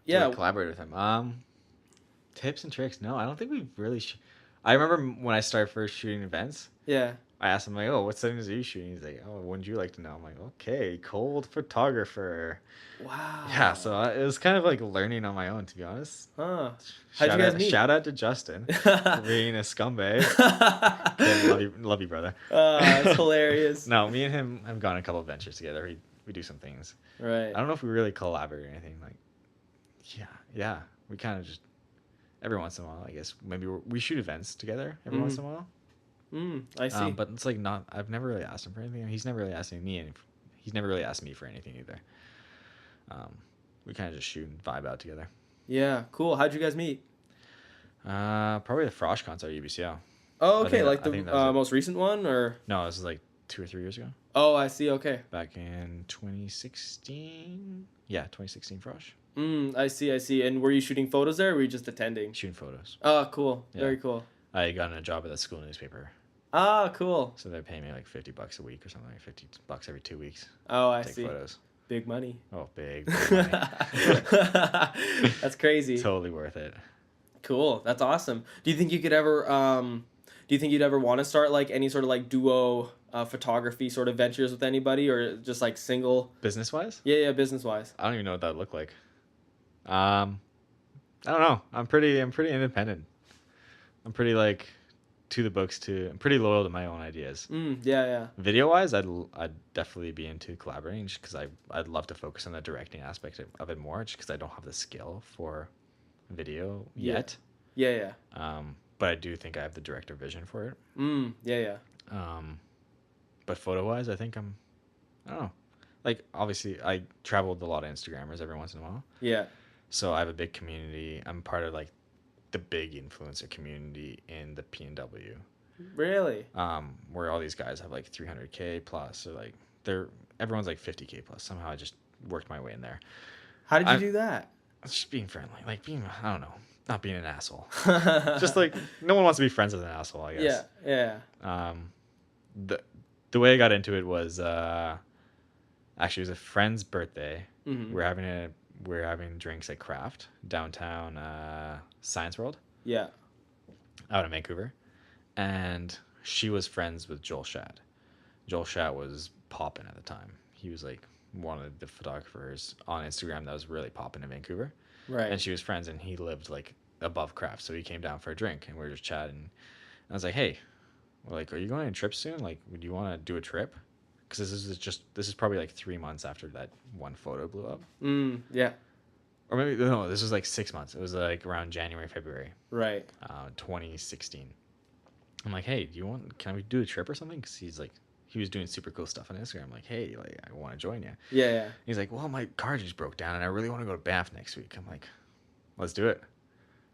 Do I collaborate with him. Tips and tricks? No, I don't think we've really. I remember when I started first shooting events. Yeah. I asked him like, "Oh, what settings are you shooting?" He's like, "Oh, wouldn't you like to know?" I'm like, "Okay, cold photographer." Wow. Yeah, so it was kind of like learning on my own, to be honest. Huh. How'd you guys meet? Shout out to Justin for being a scumbag. Okay, love you, brother. That's hilarious. No, me and him have gone a couple of ventures together. We do some things. Right. I don't know if we really collaborate or anything. Like, yeah, we kind of just every once in a while, I guess. Maybe we shoot events together every once in a while. I see. But it's like not. I've never really asked him for anything. He's never really asked me, and he's never really asked me for anything either. We kind of just shoot and vibe out together. Yeah, cool. How'd you guys meet? Probably the Frosh concert at UBCL. Oh, I okay, think that like I the think that was it. most recent one, or No, this was like 2 or 3 years ago. oh, I see. Okay. Back in 2016. Yeah, 2016 Frosh. I see. I see. And were you shooting photos there, or were you just attending? Shooting photos. Oh, cool. Yeah. Very cool. I got a job at the school newspaper. Ah, cool. So they're paying me like $50 a week or something, like $50 every 2 weeks Oh, I to take see. photos. Big money. Oh, big money. That's crazy. Totally worth it. Cool. That's awesome. Do you think you could ever do you think you'd ever want to start like any sort of like duo photography sort of ventures with anybody, or just like single? Business wise, Yeah, business wise. I don't even know what that would look like. I don't know. I'm pretty independent. I'm pretty like to the books too. I'm pretty loyal to my own ideas. Yeah, yeah. Video wise, I'd definitely be into collaborating just because I'd love to focus on the directing aspect of it more, just because I don't have the skill for video Yeah. yet. Yeah, yeah. But I do think I have the director vision for it. Yeah, yeah. But photo wise, I think I don't know. Like obviously, I travel with a lot of Instagrammers every once in a while, Yeah. so I have a big community. I'm part of like the big influencer community in the PNW. Really? Where all these guys have like 300K plus, or like everyone's like 50K plus. Somehow I just worked my way in there. How did you I'm do that? It's just being friendly, like being, I don't know, not being an asshole. Just like no one wants to be friends with an asshole, I guess. Yeah, The way I got into it was actually it was a friend's birthday. Mm-hmm. We're having drinks at Craft downtown Science World yeah. out in Vancouver, and she was friends with Joel Shadd. Joel Shadd was popping at the time. He was like one of the photographers on Instagram that was really popping in Vancouver. Right. And she was friends, and he lived like above Craft, so he came down for a drink, and we were just chatting. And I was like, "Hey, well, like, are you going on a trip soon? Like, would you want to do a trip?" Because this is probably like 3 months after that one photo blew up, Yeah. or maybe no, this was like 6 months. It was like around January, February, Right. 2016. I'm like, "Hey, can we do a trip or something?" Because he was doing super cool stuff on Instagram. I'm like, "Hey, like, I want to join you." Yeah, yeah. He's like, "Well, my car just broke down, and I really want to go to Banff next week." I'm like, "Let's do it."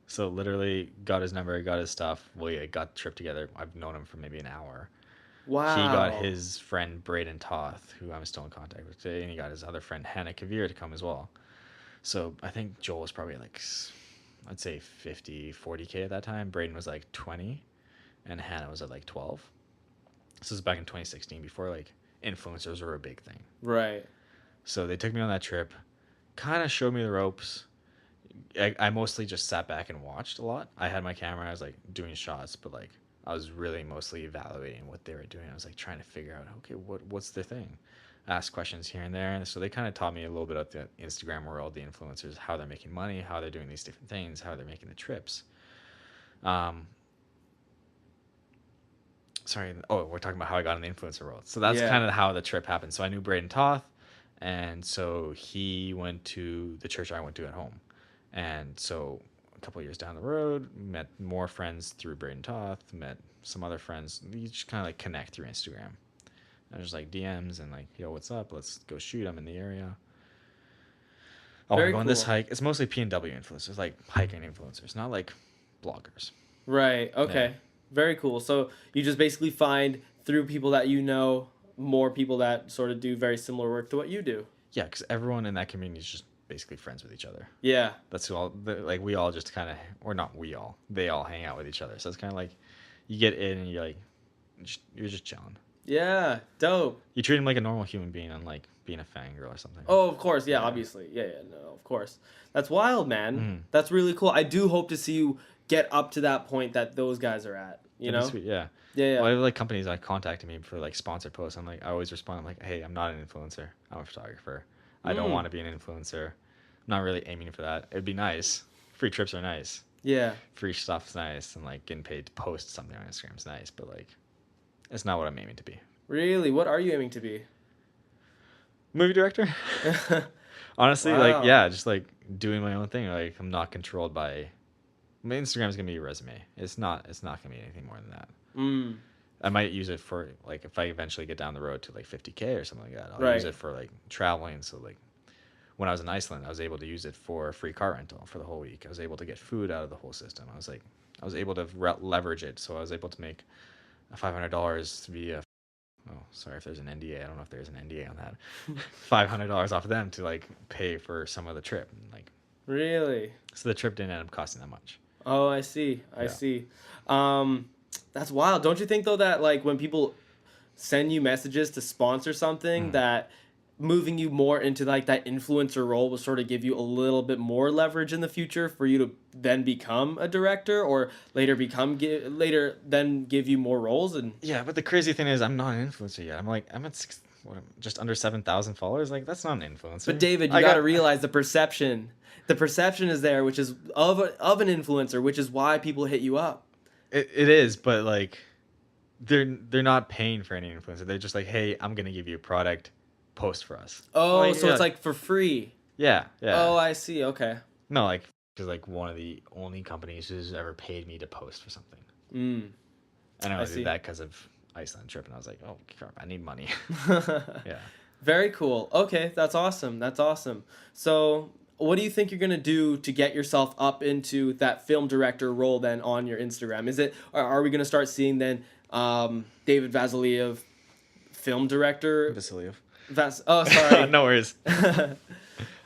So literally got his number, got his stuff. We got the trip together. I've known him for maybe an hour. Wow. He got his friend Braden Toth, who I'm still in contact with today, and he got his other friend Hannah Kavir to come as well. So I think Joel was probably like, I'd say 50, 40K at that time. Braden was like 20, and Hannah was at like 12. This was back in 2016, before like influencers were a big thing. Right. So they took me on that trip, kind of showed me the ropes. I mostly just sat back and watched a lot. I had my camera, I was like doing shots, but like I was really mostly evaluating what they were doing. I was like trying to figure out, okay, what's their thing? Ask questions here and there. And so they kind of taught me a little bit about the Instagram world, the influencers, how they're making money, how they're doing these different things, how they're making the trips. Sorry. Oh, we're talking about how I got in the influencer world. So that's kind of how the trip happened. So I knew Braden Toth, and so he went to the church I went to at home. And so a couple of years down the road, met more friends through Braden Toth, met some other friends. You just kind of like connect through Instagram. And just like DMs and like, yo, what's up? Let's go shoot. I'm in the area. Oh, we're going this hike. It's mostly PNW influencers, like hiking influencers, not like bloggers. Right. Okay. Yeah. Very cool. So you just basically find through people that you know more people that sort of do very similar work to what you do. Yeah, because everyone in that community is just basically friends with each other. Yeah. That's all. Like we all just kind of, or not we all, they all hang out with each other. So it's kind of like you get in and you're like, you're just chilling. Yeah. Dope. You treat him like a normal human being, unlike being a fangirl or something. Oh, of course. Yeah, obviously. Yeah, no, of course. That's wild, man. That's really cool. I do hope to see you get up to that point that those guys are at, you know? Sweet, yeah. Yeah. Well, I have like companies that contacted me for like sponsored posts. I always respond. I'm like, hey, I'm not an influencer. I'm a photographer. I don't want to be an influencer. I'm not really aiming for that. It'd be nice. Free trips are nice. Yeah. Free stuff's nice, and like getting paid to post something on Instagram is nice, but like, it's not what I'm aiming to be. Really? What are you aiming to be? Movie director. Honestly, wow. like, yeah, just like doing my own thing. Like, I'm not controlled by. My Instagram's gonna be a resume. It's not gonna be anything more than that. I might use it for like if I eventually get down the road to like 50K or something like that. I'll use it for like traveling. So like when I was in Iceland, I was able to use it for free car rental for the whole week. I was able to get food out of the whole system. I was able to leverage it. So I was able to make $500 via, oh, sorry if there's an NDA. I don't know if there's an NDA on that. $500 off of them to like pay for some of the trip. And, like, Really? so the trip didn't end up costing that much. Oh, I see. I Yeah. see. That's wild. Don't you think though that like when people send you messages to sponsor something, that moving you more into like that influencer role will sort of give you a little bit more leverage in the future for you to then become a director, or later later then give you more roles? And Yeah, but the crazy thing is, I'm not an influencer yet. I'm at just under 7,000 followers. Like, that's not an influencer. but David, you got to realize the perception. The perception is there, which is of an influencer, which is why people hit you up. It is, but like, they're not paying for any influencer. They're just like, hey, I'm gonna give you a product, post for us. Oh, Like, so yeah. it's like for free. Yeah. Oh, I see. Okay. No, like, because like one of the only companies who's ever paid me to post for something. Mm. And I I only see. did that because of Iceland trip, and I was like, oh crap, I need money. Yeah. Very cool. Okay, that's awesome. That's awesome. So, what do you think you're gonna do to get yourself up into that film director role then on your Instagram? Are we gonna start seeing then David Vassiliev, film director? Vassiliev. Oh, sorry. No worries. Is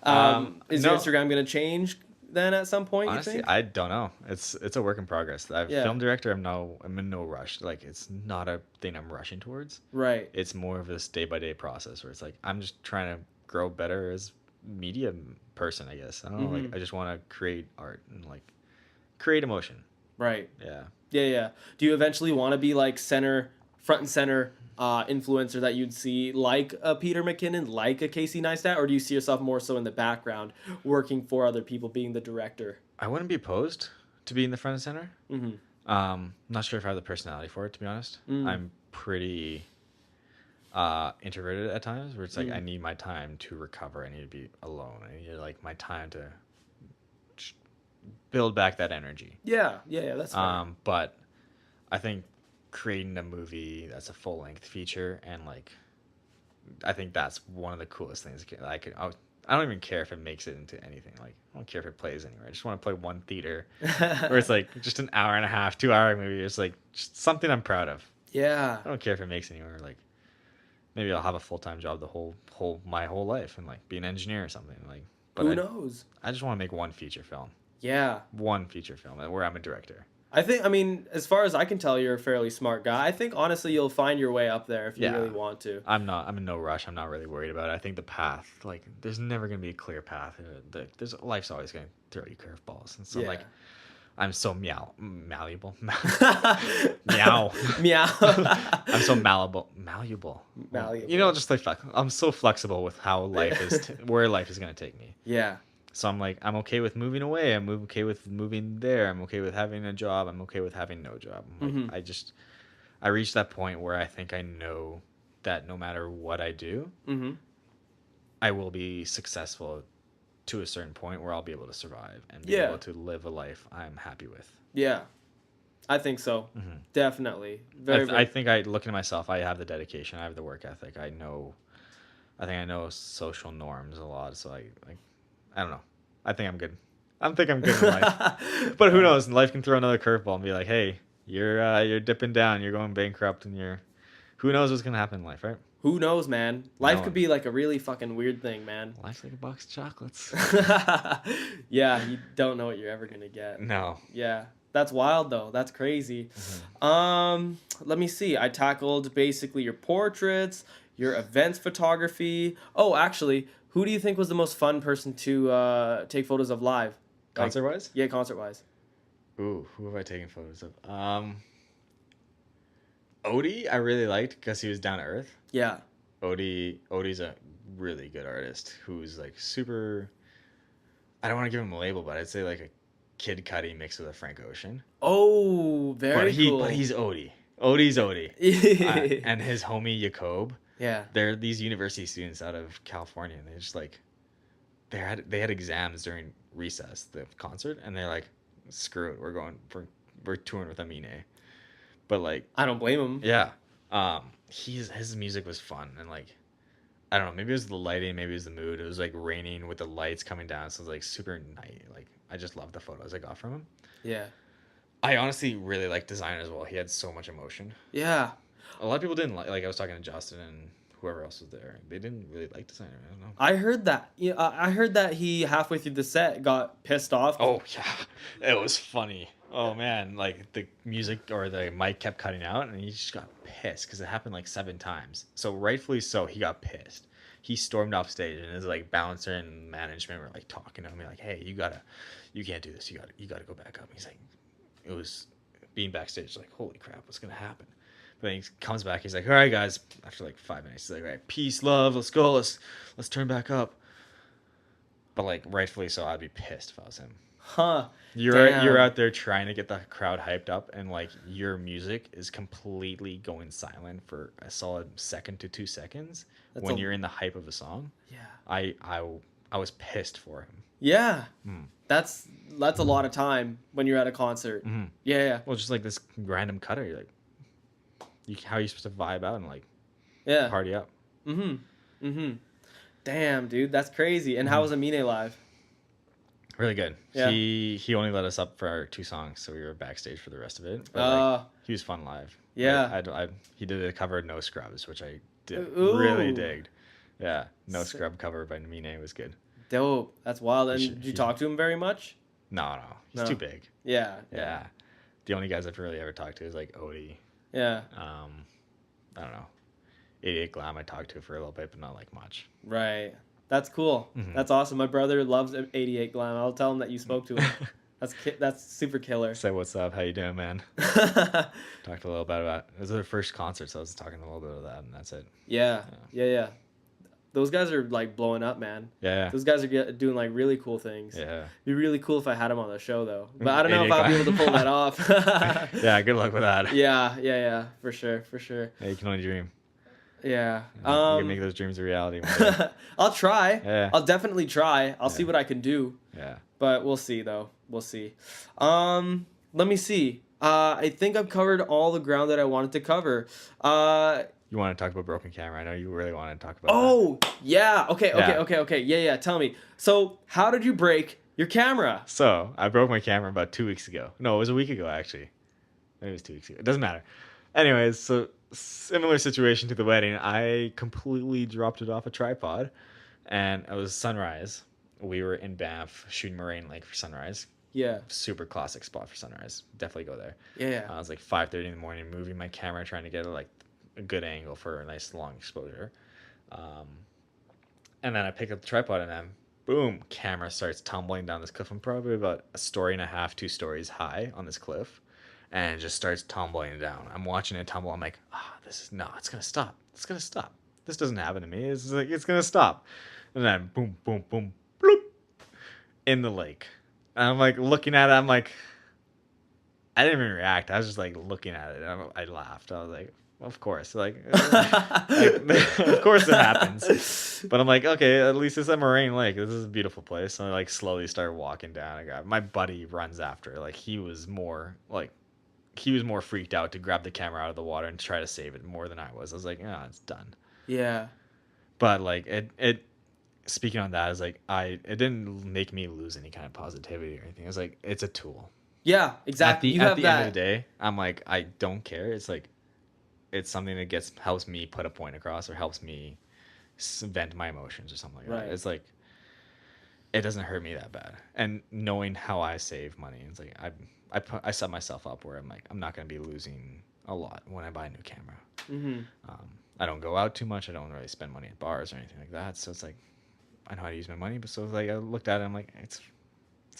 no. your Instagram gonna change then at some point? Honestly, you think? I don't know. It's a work in progress. Yeah. Film director, I'm in no rush. Like, it's not a thing I'm rushing towards. Right. It's more of this day by day process where it's like I'm just trying to grow better as media person, I guess. I don't know. Like, I just want to create art and like create emotion. Right. Yeah. Yeah. Do you eventually want to be like front and center influencer that you'd see like a Peter McKinnon, like a Casey Neistat, or do you see yourself more so in the background working for other people, being the director? I wouldn't be opposed to being the front and center. Mm-hmm. Not sure if I have the personality for it, to be honest. I'm pretty introverted at times, where it's like I need my time to recover. I need to be alone. I need like my time to build back that energy. Yeah. That's fair. But I think creating a movie that's a full length feature, and like, I think that's one of the coolest things. I don't even care if it makes it into anything. Like, I don't care if it plays anywhere. I just want to play one theater where it's like just an hour and a half, 2 hour movie. It's like just something I'm proud of. Yeah. I don't care if it makes anywhere. Like, maybe I'll have a full-time job my whole life and like be an engineer or something. Like, but Who knows? I just want to make one feature film. Yeah. One feature film where I'm a director. I mean, as far as I can tell, you're a fairly smart guy. I think, honestly, you'll find your way up there if you really want to. I'm in no rush. I'm not really worried about it. I think the path, like, there's never going to be a clear path. Life's always going to throw you curveballs. And so, like, I'm so malleable. Meow. Meow. I'm so malleable. You know, just like, I'm so flexible with how life is, where life is going to take me. Yeah. So I'm like, I'm okay with moving away. I'm okay with moving there. I'm okay with having a job. I'm okay with having no job. I'm like, I reached that point where I think I know that no matter what I do, I will be successful to a certain point where I'll be able to survive and be able to live a life I'm happy with. Yeah. I think so. Definitely. I think looking at myself, I have the dedication. I have the work ethic. I think I know social norms a lot. So I don't know. I think I'm good. I think I'm good in life. But who knows? Life can throw another curveball and be like, hey, you're dipping down. You're going bankrupt, and who knows what's going to happen in life, right? Who knows, man? Life could be like a really fucking weird thing, man. Life's like a box of chocolates. Yeah, you don't know what you're ever going to get. No. Yeah. That's wild, though. That's crazy. Let me see. I tackled basically your portraits, your events photography. Oh, actually, who do you think was the most fun person to take photos of live? Concert-wise? Yeah, concert-wise. Ooh, who have I taken photos of? Odie, I really liked because he was down to earth. Yeah. Odie's a really good artist who's like super. I don't want to give him a label, but I'd say like a Kid Cudi mixed with a Frank Ocean. Oh, very cool. But he's Odie. Odie's Odie. And his homie Jacob. Yeah. They're these university students out of California, and they just like they had exams during recess, the concert, and they're like, screw it, we're touring with Amine. But like, I don't blame him. yeah. His music was fun, and like I don't know, maybe it was the lighting, maybe it was the mood. It was like raining with the lights coming down, so it was like super night. Like I just loved the photos I got from him. Yeah. I honestly really liked design as well. He had so much emotion. Yeah. A lot of people didn't like I was talking to Justin and whoever else was there. They didn't really like designer. I don't know. I heard that. Yeah, I heard that he halfway through the set got pissed off. Oh yeah, it was funny. Oh man, like the music or the mic kept cutting out, and he just got pissed because it happened like 7 times. So rightfully so, he got pissed. He stormed off stage, and his like bouncer and management were like talking to him, like, "Hey, you can't do this. You gotta go back up." And he's like, it was being backstage, like, holy crap, what's gonna happen? But then he comes back, he's like, all right, guys. After like 5 minutes, he's like, all right, peace, love, let's go, let's turn back up. But like rightfully so, I'd be pissed if I was him. Huh. You're out there trying to get the crowd hyped up, and like your music is completely going silent for a solid 1 to 2 seconds when you're in the hype of a song. Yeah. I was pissed for him. Yeah. Mm. That's a lot of time when you're at a concert. Mm-hmm. Yeah. Well, just like this random cutter, you're like, how are you supposed to vibe out and like party up? Mm-hmm. Mm-hmm. Damn, dude, that's crazy. And how was Amine live? Really good. Yeah. He only let us up for our 2 songs, so we were backstage for the rest of it. But like, he was fun live. Yeah. He did a cover of No Scrubs, which I really digged. Yeah, No Scrub cover by Amine was good. Dope. That's wild. And did you talk to him very much? No. He's too big. Yeah. The only guys I've really ever talked to is like Odie. Yeah. I don't know. 88 Glam I talked to for a little bit, but not like much. Right. That's cool. Mm-hmm. That's awesome. My brother loves 88 Glam. I'll tell him that you spoke to him. That's super killer. Say what's up. How you doing, man? Talked a little bit about it. Was their first concert, so I was talking a little bit of that, and that's it. Yeah. Those guys are like blowing up, man. Yeah. Those guys are doing like really cool things. Yeah. It'd be really cool if I had them on the show though. But I don't know if I'll be able to pull that off. Yeah, good luck with that. Yeah. For sure. Yeah, you can only dream. Yeah. You can make those dreams a reality one day. I'll try. Yeah. I'll definitely try. I'll see what I can do. Yeah. But we'll see though. We'll see. Let me see. I think I've covered all the ground that I wanted to cover. You want to talk about broken camera? I know you really want to talk about that. Yeah. Okay. Yeah. Tell me. So, how did you break your camera? So, I broke my camera about 2 weeks ago. No, it was a week ago, actually. Maybe it was 2 weeks ago. It doesn't matter. Anyways, so similar situation to the wedding. I completely dropped it off a tripod, and it was sunrise. We were in Banff shooting Moraine Lake for sunrise. Yeah. Super classic spot for sunrise. Definitely go there. Yeah. I was like 5:30 in the morning, moving my camera, trying to get like a good angle for a nice long exposure. And then I pick up the tripod, and then boom, camera starts tumbling down this cliff. I'm probably about 1.5 stories, 2 stories high on this cliff, and it just starts tumbling down. I'm watching it tumble. I'm like, it's gonna stop. It's gonna stop. This doesn't happen to me. It's like, it's gonna stop. And then boom, boom, boom, bloop, in the lake. And I'm like looking at it. I'm like, I didn't even react. I was just like looking at it. And I laughed. I was like, of course, of course it happens. But I'm like, okay, at least it's at Moraine Lake. This is a beautiful place. So I like slowly start walking down. My buddy runs after. Like he was more freaked out to grab the camera out of the water and try to save it more than I was. I was like, it's done. Yeah. But like it speaking on that, is like it didn't make me lose any kind of positivity or anything. It was like, it's a tool. Yeah, exactly. At the end of the day, I'm like, I don't care. It's like, it's something that helps me put a point across, or helps me vent my emotions or something like that. It's like, it doesn't hurt me that bad. And knowing how I save money, it's like I set myself up where I'm like, I'm not going to be losing a lot when I buy a new camera. Mm-hmm. I don't go out too much. I don't really spend money at bars or anything like that. So it's like, I know how to use my money. But so like, I looked at it, I'm like, it's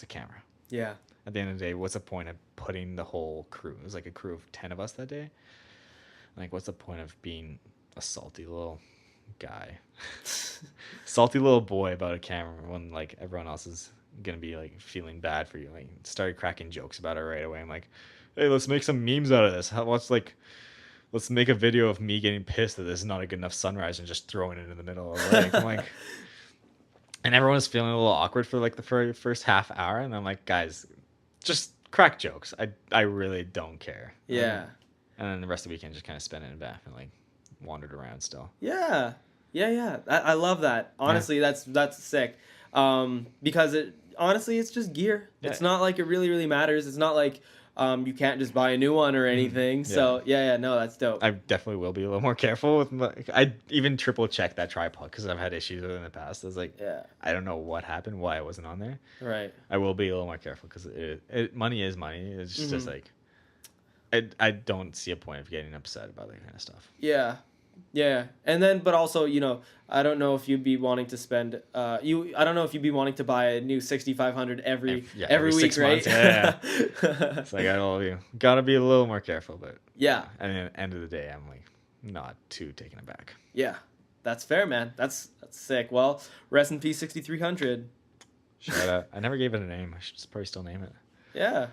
a camera. Yeah. At the end of the day, what's the point of putting the whole crew? It was like a crew of 10 of us that day. Like, what's the point of being a salty little guy, salty little boy about a camera when like everyone else is gonna be like feeling bad for you? Like, started cracking jokes about it right away. I'm like, hey, let's make some memes out of this. Let's make a video of me getting pissed that this is not a good enough sunrise and just throwing it in the middle of the lake. I'm like, and everyone was feeling a little awkward for like the first half hour, and I'm like, guys, just crack jokes. I really don't care. Yeah. And then the rest of the weekend just kind of spent it in Banff and like wandered around still. Yeah. Yeah. I love that. Honestly, that's sick. Because honestly, it's just gear. Yeah. It's not like it really matters. It's not like you can't just buy a new one or anything. Yeah. So no, that's dope. I definitely will be a little more careful with I even triple check that tripod because I've had issues with it in the past. I was like, Yeah. I don't know what happened, why it wasn't on there. Right. I will be a little more careful because money is money. It's just like I don't see a point of getting upset about that kind of stuff. Yeah. And then, but also, I don't know if you'd be wanting to spend, I don't know if you'd be wanting to buy a new 6500 every week, 6 right? months. Yeah. It's like gotta be a little more careful, but yeah. And at the end of the day, I'm like not too taken aback. Yeah, that's fair, man. That's sick. Well, rest in peace, 6300. Shout out. I never gave it a name. I should probably still name it. Yeah.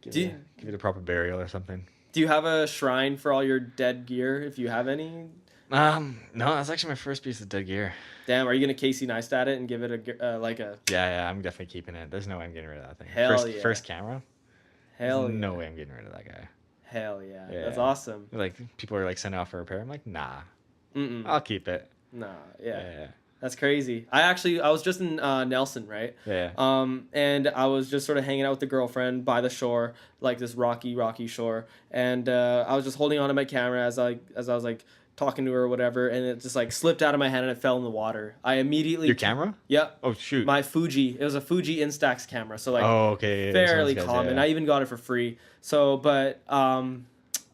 Give it a proper burial or something. Do you have a shrine for all your dead gear, if you have any? No, that's actually my first piece of dead gear. Damn, are you gonna Casey Neistat it and give it a like a? Yeah, I'm definitely keeping it. There's no way I'm getting rid of that thing. Hell yeah. First camera. Hell There's yeah. no way I'm getting rid of that guy. Hell yeah. Yeah. That's awesome. Like people are like sending off for repair. I'm like, nah. Mm-mm. I'll keep it. Nah, yeah. Yeah. That's crazy. I was just in Nelson, right? Yeah. And I was just sort of hanging out with the girlfriend by the shore, like this rocky shore, and I was just holding on to my camera as I was like talking to her or whatever, and it just like slipped out of my hand and it fell in the water. I immediately Your camera? Yep. Oh shoot. My Fuji. It was a Fuji Instax camera, so like okay. fairly common. I even got it for free. So, but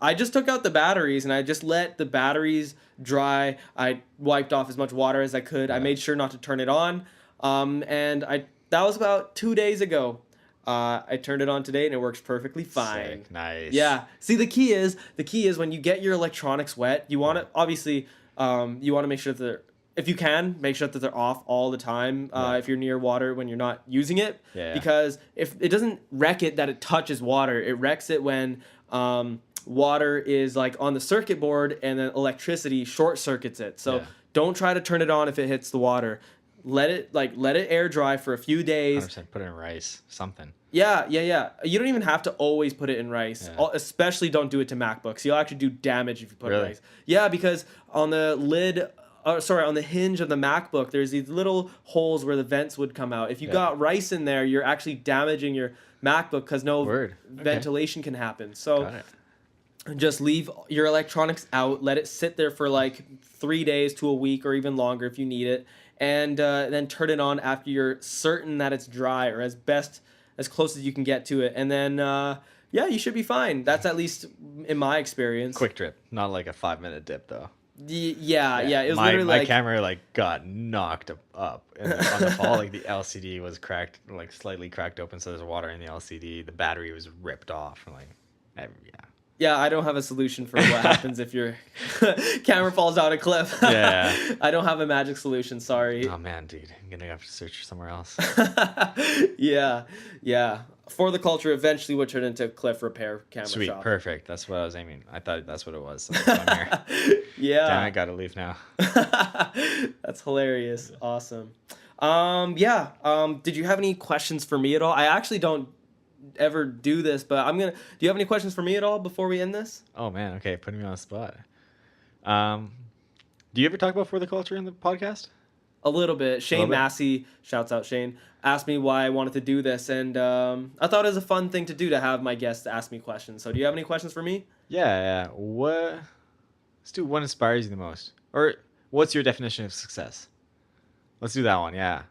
I just took out the batteries and I just let the batteries dry. I wiped off as much water as I could. Yeah. I made sure not to turn it on. And that was about 2 days ago. I turned it on today and it works perfectly fine. Sick. Nice. Yeah. See, the key is when you get your electronics wet, you want to obviously you want to make sure that if you can, make sure that they're off all the time if you're near water when you're not using it. Yeah. Because if it doesn't wreck it that it touches water, it wrecks it when water is like on the circuit board and then electricity short circuits it. So don't try to turn it on if it hits the water. Let it air dry for a few days. 100% put it in rice, something. Yeah. You don't even have to always put it in rice. Yeah. Especially don't do it to MacBooks. You'll actually do damage if you put it in Really? rice. Yeah, because on the on the hinge of the MacBook, there's these little holes where the vents would come out. If you got rice in there, you're actually damaging your MacBook because ventilation can happen. So Got it. just leave your electronics out. Let it sit there for like 3 days to a week or even longer if you need it. And then turn it on after you're certain that it's dry or as close as you can get to it. And then, you should be fine. That's at least in my experience. Quick drip, not like a 5-minute dip though. Yeah. It was literally my like camera like got knocked up on the fall. Like the LCD was cracked, like slightly cracked open, so there's water in the LCD. The battery was ripped off. Yeah, I don't have a solution for what happens if your camera falls down a cliff. Yeah. I don't have a magic solution, sorry. Oh man, dude, I'm gonna have to search somewhere else. Yeah. For the Culture eventually would turn into Cliff Repair Camera Sweet, Shop. Perfect. That's what I was aiming. I thought that's what it was. So I'm here. Yeah. Damn, I gotta leave now. That's hilarious. Awesome. Did you have any questions for me at all? I actually don't ever do this, but do you have any questions for me at all before we end this? Oh man, okay, putting me on the spot. Do you ever talk about For the Culture in the podcast? A little bit. Shane Massey, shouts out Shane, asked me why I wanted to do this, and I thought it was a fun thing to do to have my guests ask me questions. So do you have any questions for me? Yeah. Let's do what inspires you the most. Or what's your definition of success? Let's do that one, yeah.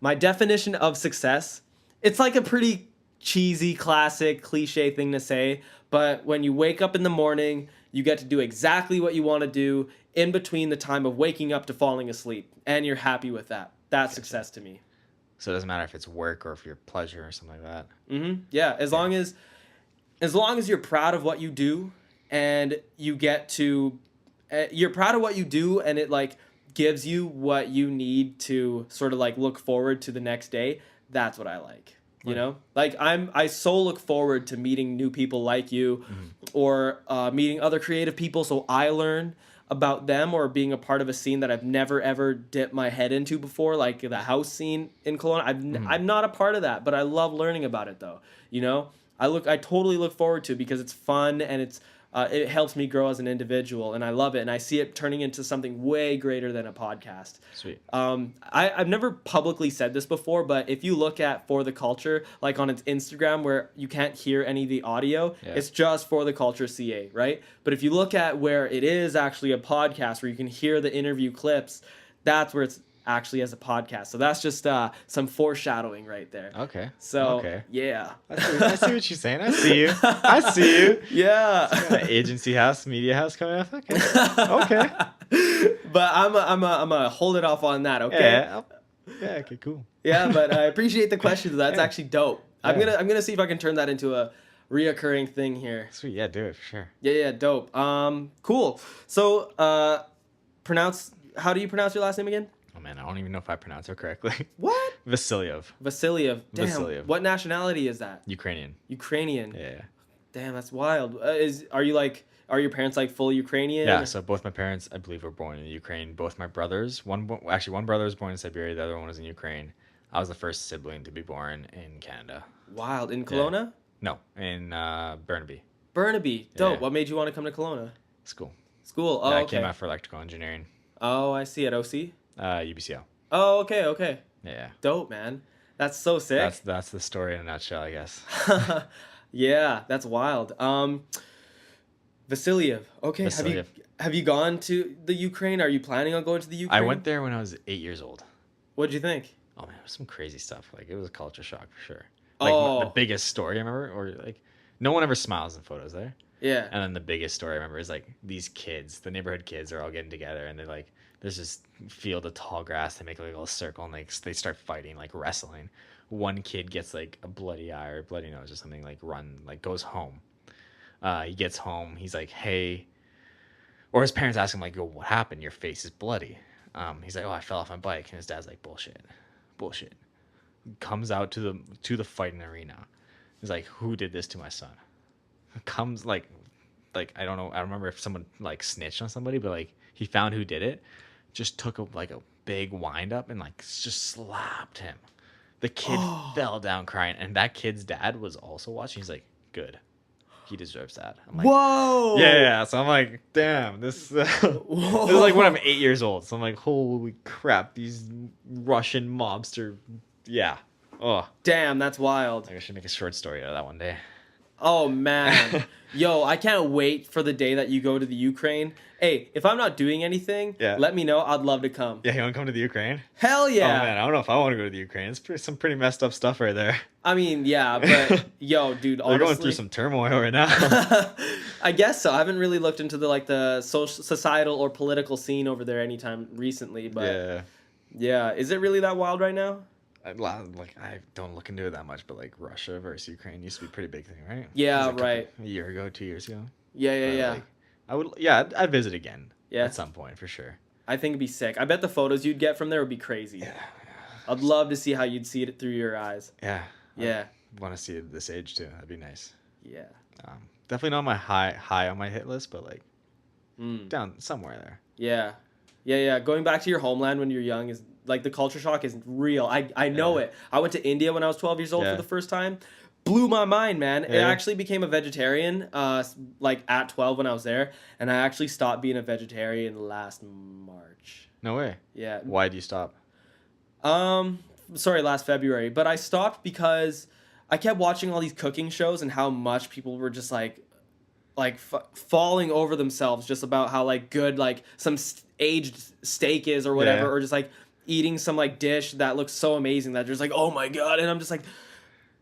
My definition of success, it's like a pretty cheesy, classic, cliche thing to say, but when you wake up in the morning, you get to do exactly what you want to do in between the time of waking up to falling asleep, and you're happy with that. That's success to me. So it doesn't matter if it's work or if you're pleasure or something like that. Mm-hmm. Yeah, as long as you're proud of what you do, and you get to, you're proud of what you do, and it like gives you what you need to sort of like look forward to the next day. That's what I like. You know, like I so look forward to meeting new people like you, or meeting other creative people, so I learn about them, or being a part of a scene that I've never ever dipped my head into before, like the house scene in Kelowna. I'm not a part of that, but I love learning about it though. You know, I totally look forward to it because it's fun and it's it helps me grow as an individual, and I love it, and I see it turning into something way greater than a podcast. Sweet. I've never publicly said this before, but if you look at For the Culture, like on its Instagram where you can't hear any of the audio, it's just For the Culture CA, right? But if you look at where it is actually a podcast where you can hear the interview clips, that's where it's actually as a podcast. So that's just some foreshadowing right there. Okay. So, okay. yeah. I see what you're saying. I see you. I see you. Yeah. Agency house, media house coming up. Okay. Okay. But I'm a hold it off on that, okay? Yeah. Yeah. Okay. Cool. Yeah, but I appreciate the question. That's actually dope. Yeah. I'm gonna see if I can turn that into a reoccurring thing here. Sweet. Yeah. Do it for sure. Yeah, dope. Cool. So, how do you pronounce your last name again? Oh man, I don't even know if I pronounce it correctly. What? Vassiliev. Vassiliev. Damn. Vassiliev. What nationality is that? Ukrainian. Ukrainian. Yeah. Damn, that's wild. Are your parents like full Ukrainian? Yeah. So both my parents, I believe, were born in Ukraine. Both my brothers, one brother was born in Siberia, the other one was in Ukraine. I was the first sibling to be born in Canada. Wild. In Kelowna? No, in Burnaby. Burnaby. Dope. Yeah. What made you want to come to Kelowna? School. School. Oh, Yeah, I okay. came out for electrical engineering. Oh, I see. At OC? UBCO. Oh, okay. Yeah. Dope, man. That's so sick. That's the story in a nutshell, I guess. Yeah, that's wild. Vassiliev. Okay. Vassiliev. Have you gone to the Ukraine? Are you planning on going to the Ukraine? I went there when I was 8 years old. What'd you think? Oh man, it was some crazy stuff. Like it was a culture shock for sure. Like the Oh. biggest story I remember, or like no one ever smiles in photos there. Yeah. And then the biggest story I remember is like these kids, the neighborhood kids, are all getting together, and they're like, there's this field of tall grass. They make like a little circle, and like they start fighting, like wrestling. One kid gets like a bloody eye or bloody nose or something, like goes home. He gets home. He's like, hey, or his parents ask him like, yo, what happened? Your face is bloody. He's like, oh, I fell off my bike, and his dad's like, bullshit. Comes out to the fighting arena. He's like, who did this to my son? Comes like I don't know. I don't remember if someone like snitched on somebody, but like he found who did it. Just took a big wind up and like just slapped him. The kid fell down crying, and that kid's dad was also watching. He's like, good. He deserves that. I'm like, Whoa. yeah. So I'm like, damn, this is like when I'm 8 years old. So I'm like, holy crap, these Russian mobster. Yeah. Oh, Damn, that's wild. I should make a short story out of that one day. Oh man. Yo, I can't wait for the day that you go to the Ukraine. Hey, if I'm not doing anything, let me know. I'd love to come. Yeah, you want to come to the Ukraine? Hell yeah. Oh man, I don't know if I want to go to the Ukraine. It's some pretty messed up stuff right there. I mean, yeah, but yo, dude, honestly, They're going through some turmoil right now. I guess so. I haven't really looked into the social, societal or political scene over there anytime recently, but yeah, is it really that wild right now? I don't look into it that much, but like Russia versus Ukraine used to be a pretty big thing, right? Yeah, Like right. a year ago, 2 years ago. Yeah. Like, I'd visit again. Yeah. At some point for sure. I think it'd be sick. I bet the photos you'd get from there would be crazy. Yeah. I'd love to see how you'd see it through your eyes. Yeah. Yeah. I want to see it at this age too. That'd be nice. Yeah. Definitely not my high on my hit list, but like down somewhere there. Yeah. Going back to your homeland when you're young is like the culture shock is real. I know it. I went to India when I was 12 years old for the first time. Blew my mind, man. I actually became a vegetarian like at 12 when I was there, and I actually stopped being a vegetarian last March. No way. Yeah. Why do you stop? Sorry, last February, but I stopped because I kept watching all these cooking shows and how much people were just like falling over themselves just about how like good like some aged steak is or whatever, or just like eating some like dish that looks so amazing that just like, oh my god, and I'm just like,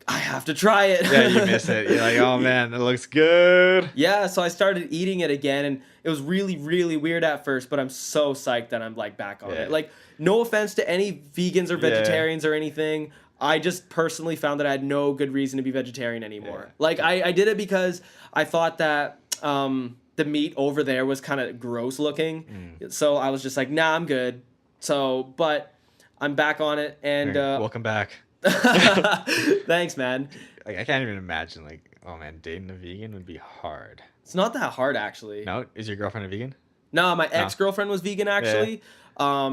I have to try it. Yeah, you miss it. You're like, oh man, it looks good. Yeah, so I started eating it again, and it was really, really weird at first, but I'm so psyched that I'm like back on it. Like, no offense to any vegans or vegetarians or anything. I just personally found that I had no good reason to be vegetarian anymore. Like, I did it because I thought that the meat over there was kind of gross looking. So I was just like, nah, I'm good. So, but I'm back on it, and welcome back. Thanks, man. Like, I can't even imagine, like, oh man, dating a vegan would be hard. It's not that hard, actually. No? Is your girlfriend a vegan? No, my ex-girlfriend was vegan, actually.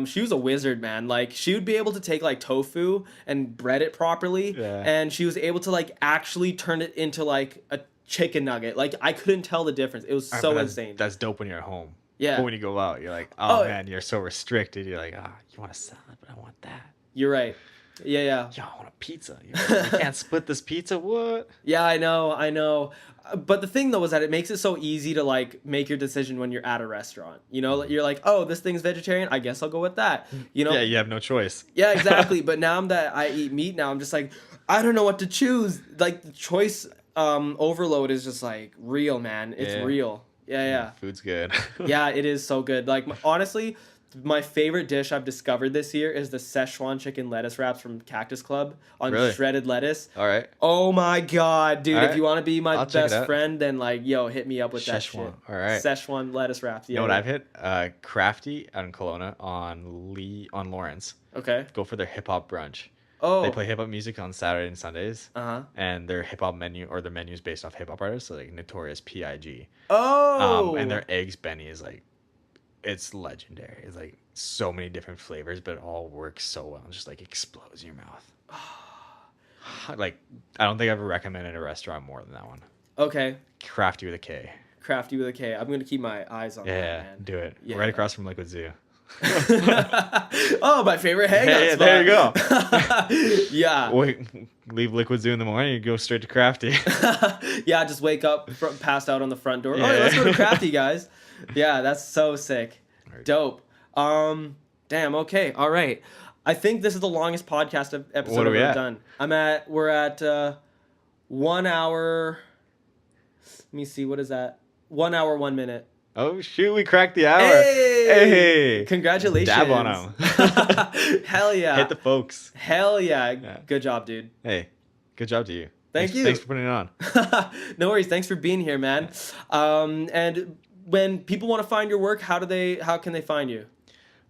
She was a wizard, man. Like, she would be able to take like tofu and bread it properly, and she was able to like actually turn it into like chicken nugget. Like I couldn't tell the difference. It was so insane. That's dope when you're at home. Yeah. But when you go out, you're like, Oh, man, you're so restricted. You're like, you want a salad, but I want that. You're right. Yeah. Yo, I want a pizza. You're like, you can't split this pizza. What? Yeah, I know. But the thing though is that it makes it so easy to like make your decision when you're at a restaurant. You know, you're like, oh, this thing's vegetarian. I guess I'll go with that. You know? Yeah, you have no choice. Yeah, exactly. But now that I eat meat now, I'm just like, I don't know what to choose. Like the choice overload is just like real, man. It's real. Yeah. Food's good. Yeah, it is so good. Like honestly, my favorite dish I've discovered this year is the Szechuan chicken lettuce wraps from Cactus Club on shredded lettuce. All right. Oh my god, dude! All right. If you want to be my I'll check it best out. friend, then like, yo, hit me up with that shit. Szechuan. All right. Szechuan lettuce wraps. Yeah. You know what I've hit? Crafty out in Kelowna on Lawrence. Okay. Go for their hip hop brunch. Oh. They play hip hop music on Saturday and Sundays. Uh-huh. And their hip hop menu or their menu is based off hip hop artists, so like Notorious P.I.G. Oh. And their eggs Benny is like, it's legendary. It's like so many different flavors, but it all works so well. It just like explodes in your mouth. Like, I don't think I've ever recommended a restaurant more than that one. Okay. Crafty with a K. Crafty with a K. I'm gonna keep my eyes on that, man. Do it. Yeah. Right across from Liquid Zoo. Oh, my favorite hangout spot. There you go. Yeah. Wait, leave Liquid Zoo in the morning, you go straight to Crafty. Yeah, just wake up, passed out on the front door. Yeah. Oh, yeah, let's go to Crafty, guys. Yeah, that's so sick. Right. Dope. Damn. Okay. All right. I think this is the longest podcast episode What are I've we ever at? done. We're at 1 hour. Let me see. What is that? 1 hour, 1 minute. Oh shoot, we cracked the hour. Hey! Congratulations. Dab on them. Hell yeah. Hit the folks. Hell yeah. Good job, dude. Hey, good job to you. Thank you. Thanks for putting it on. No worries. Thanks for being here, man. And when people want to find your work, how can they find you?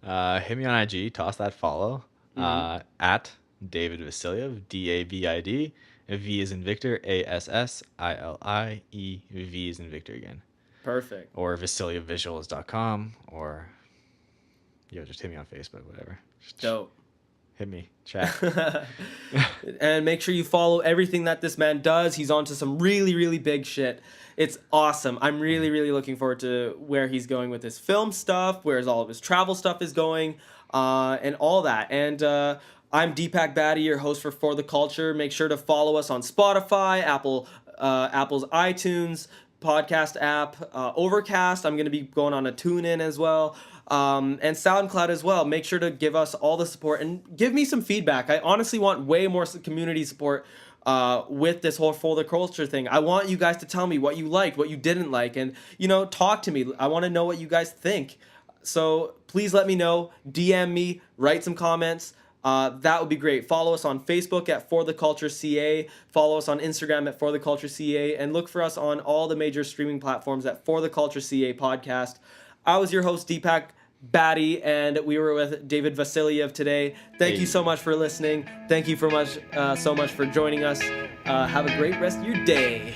Hit me on IG, toss that follow. At David Vassiliev, DAVID. V is in Victor, ASSILIE, V is in Victor again. Perfect. Or VassilievVisuals.com, or just hit me on Facebook, whatever. Dope. Hit me, chat. And make sure you follow everything that this man does. He's on to some really, really big shit. It's awesome. I'm really, really looking forward to where he's going with his film stuff, where all of his travel stuff is going, and all that. And I'm Deepak Batty, your host for the Culture. Make sure to follow us on Spotify, Apple's iTunes podcast app, Overcast. I'm going to be going on a tune-in as well. And SoundCloud as well. Make sure to give us all the support and give me some feedback. I honestly want way more community support with this whole For the Culture thing. I want you guys to tell me what you liked, what you didn't like, and, talk to me. I want to know what you guys think. So please let me know. DM me, write some comments. That would be great. Follow us on Facebook at For the Culture CA. Follow us on Instagram at For the Culture CA. And look for us on all the major streaming platforms at For the Culture CA podcast. I was your host, Deepak Batty, and we were with David Vassiliev today. Thank you so much for listening. Thank you so much for joining us. Have a great rest of your day.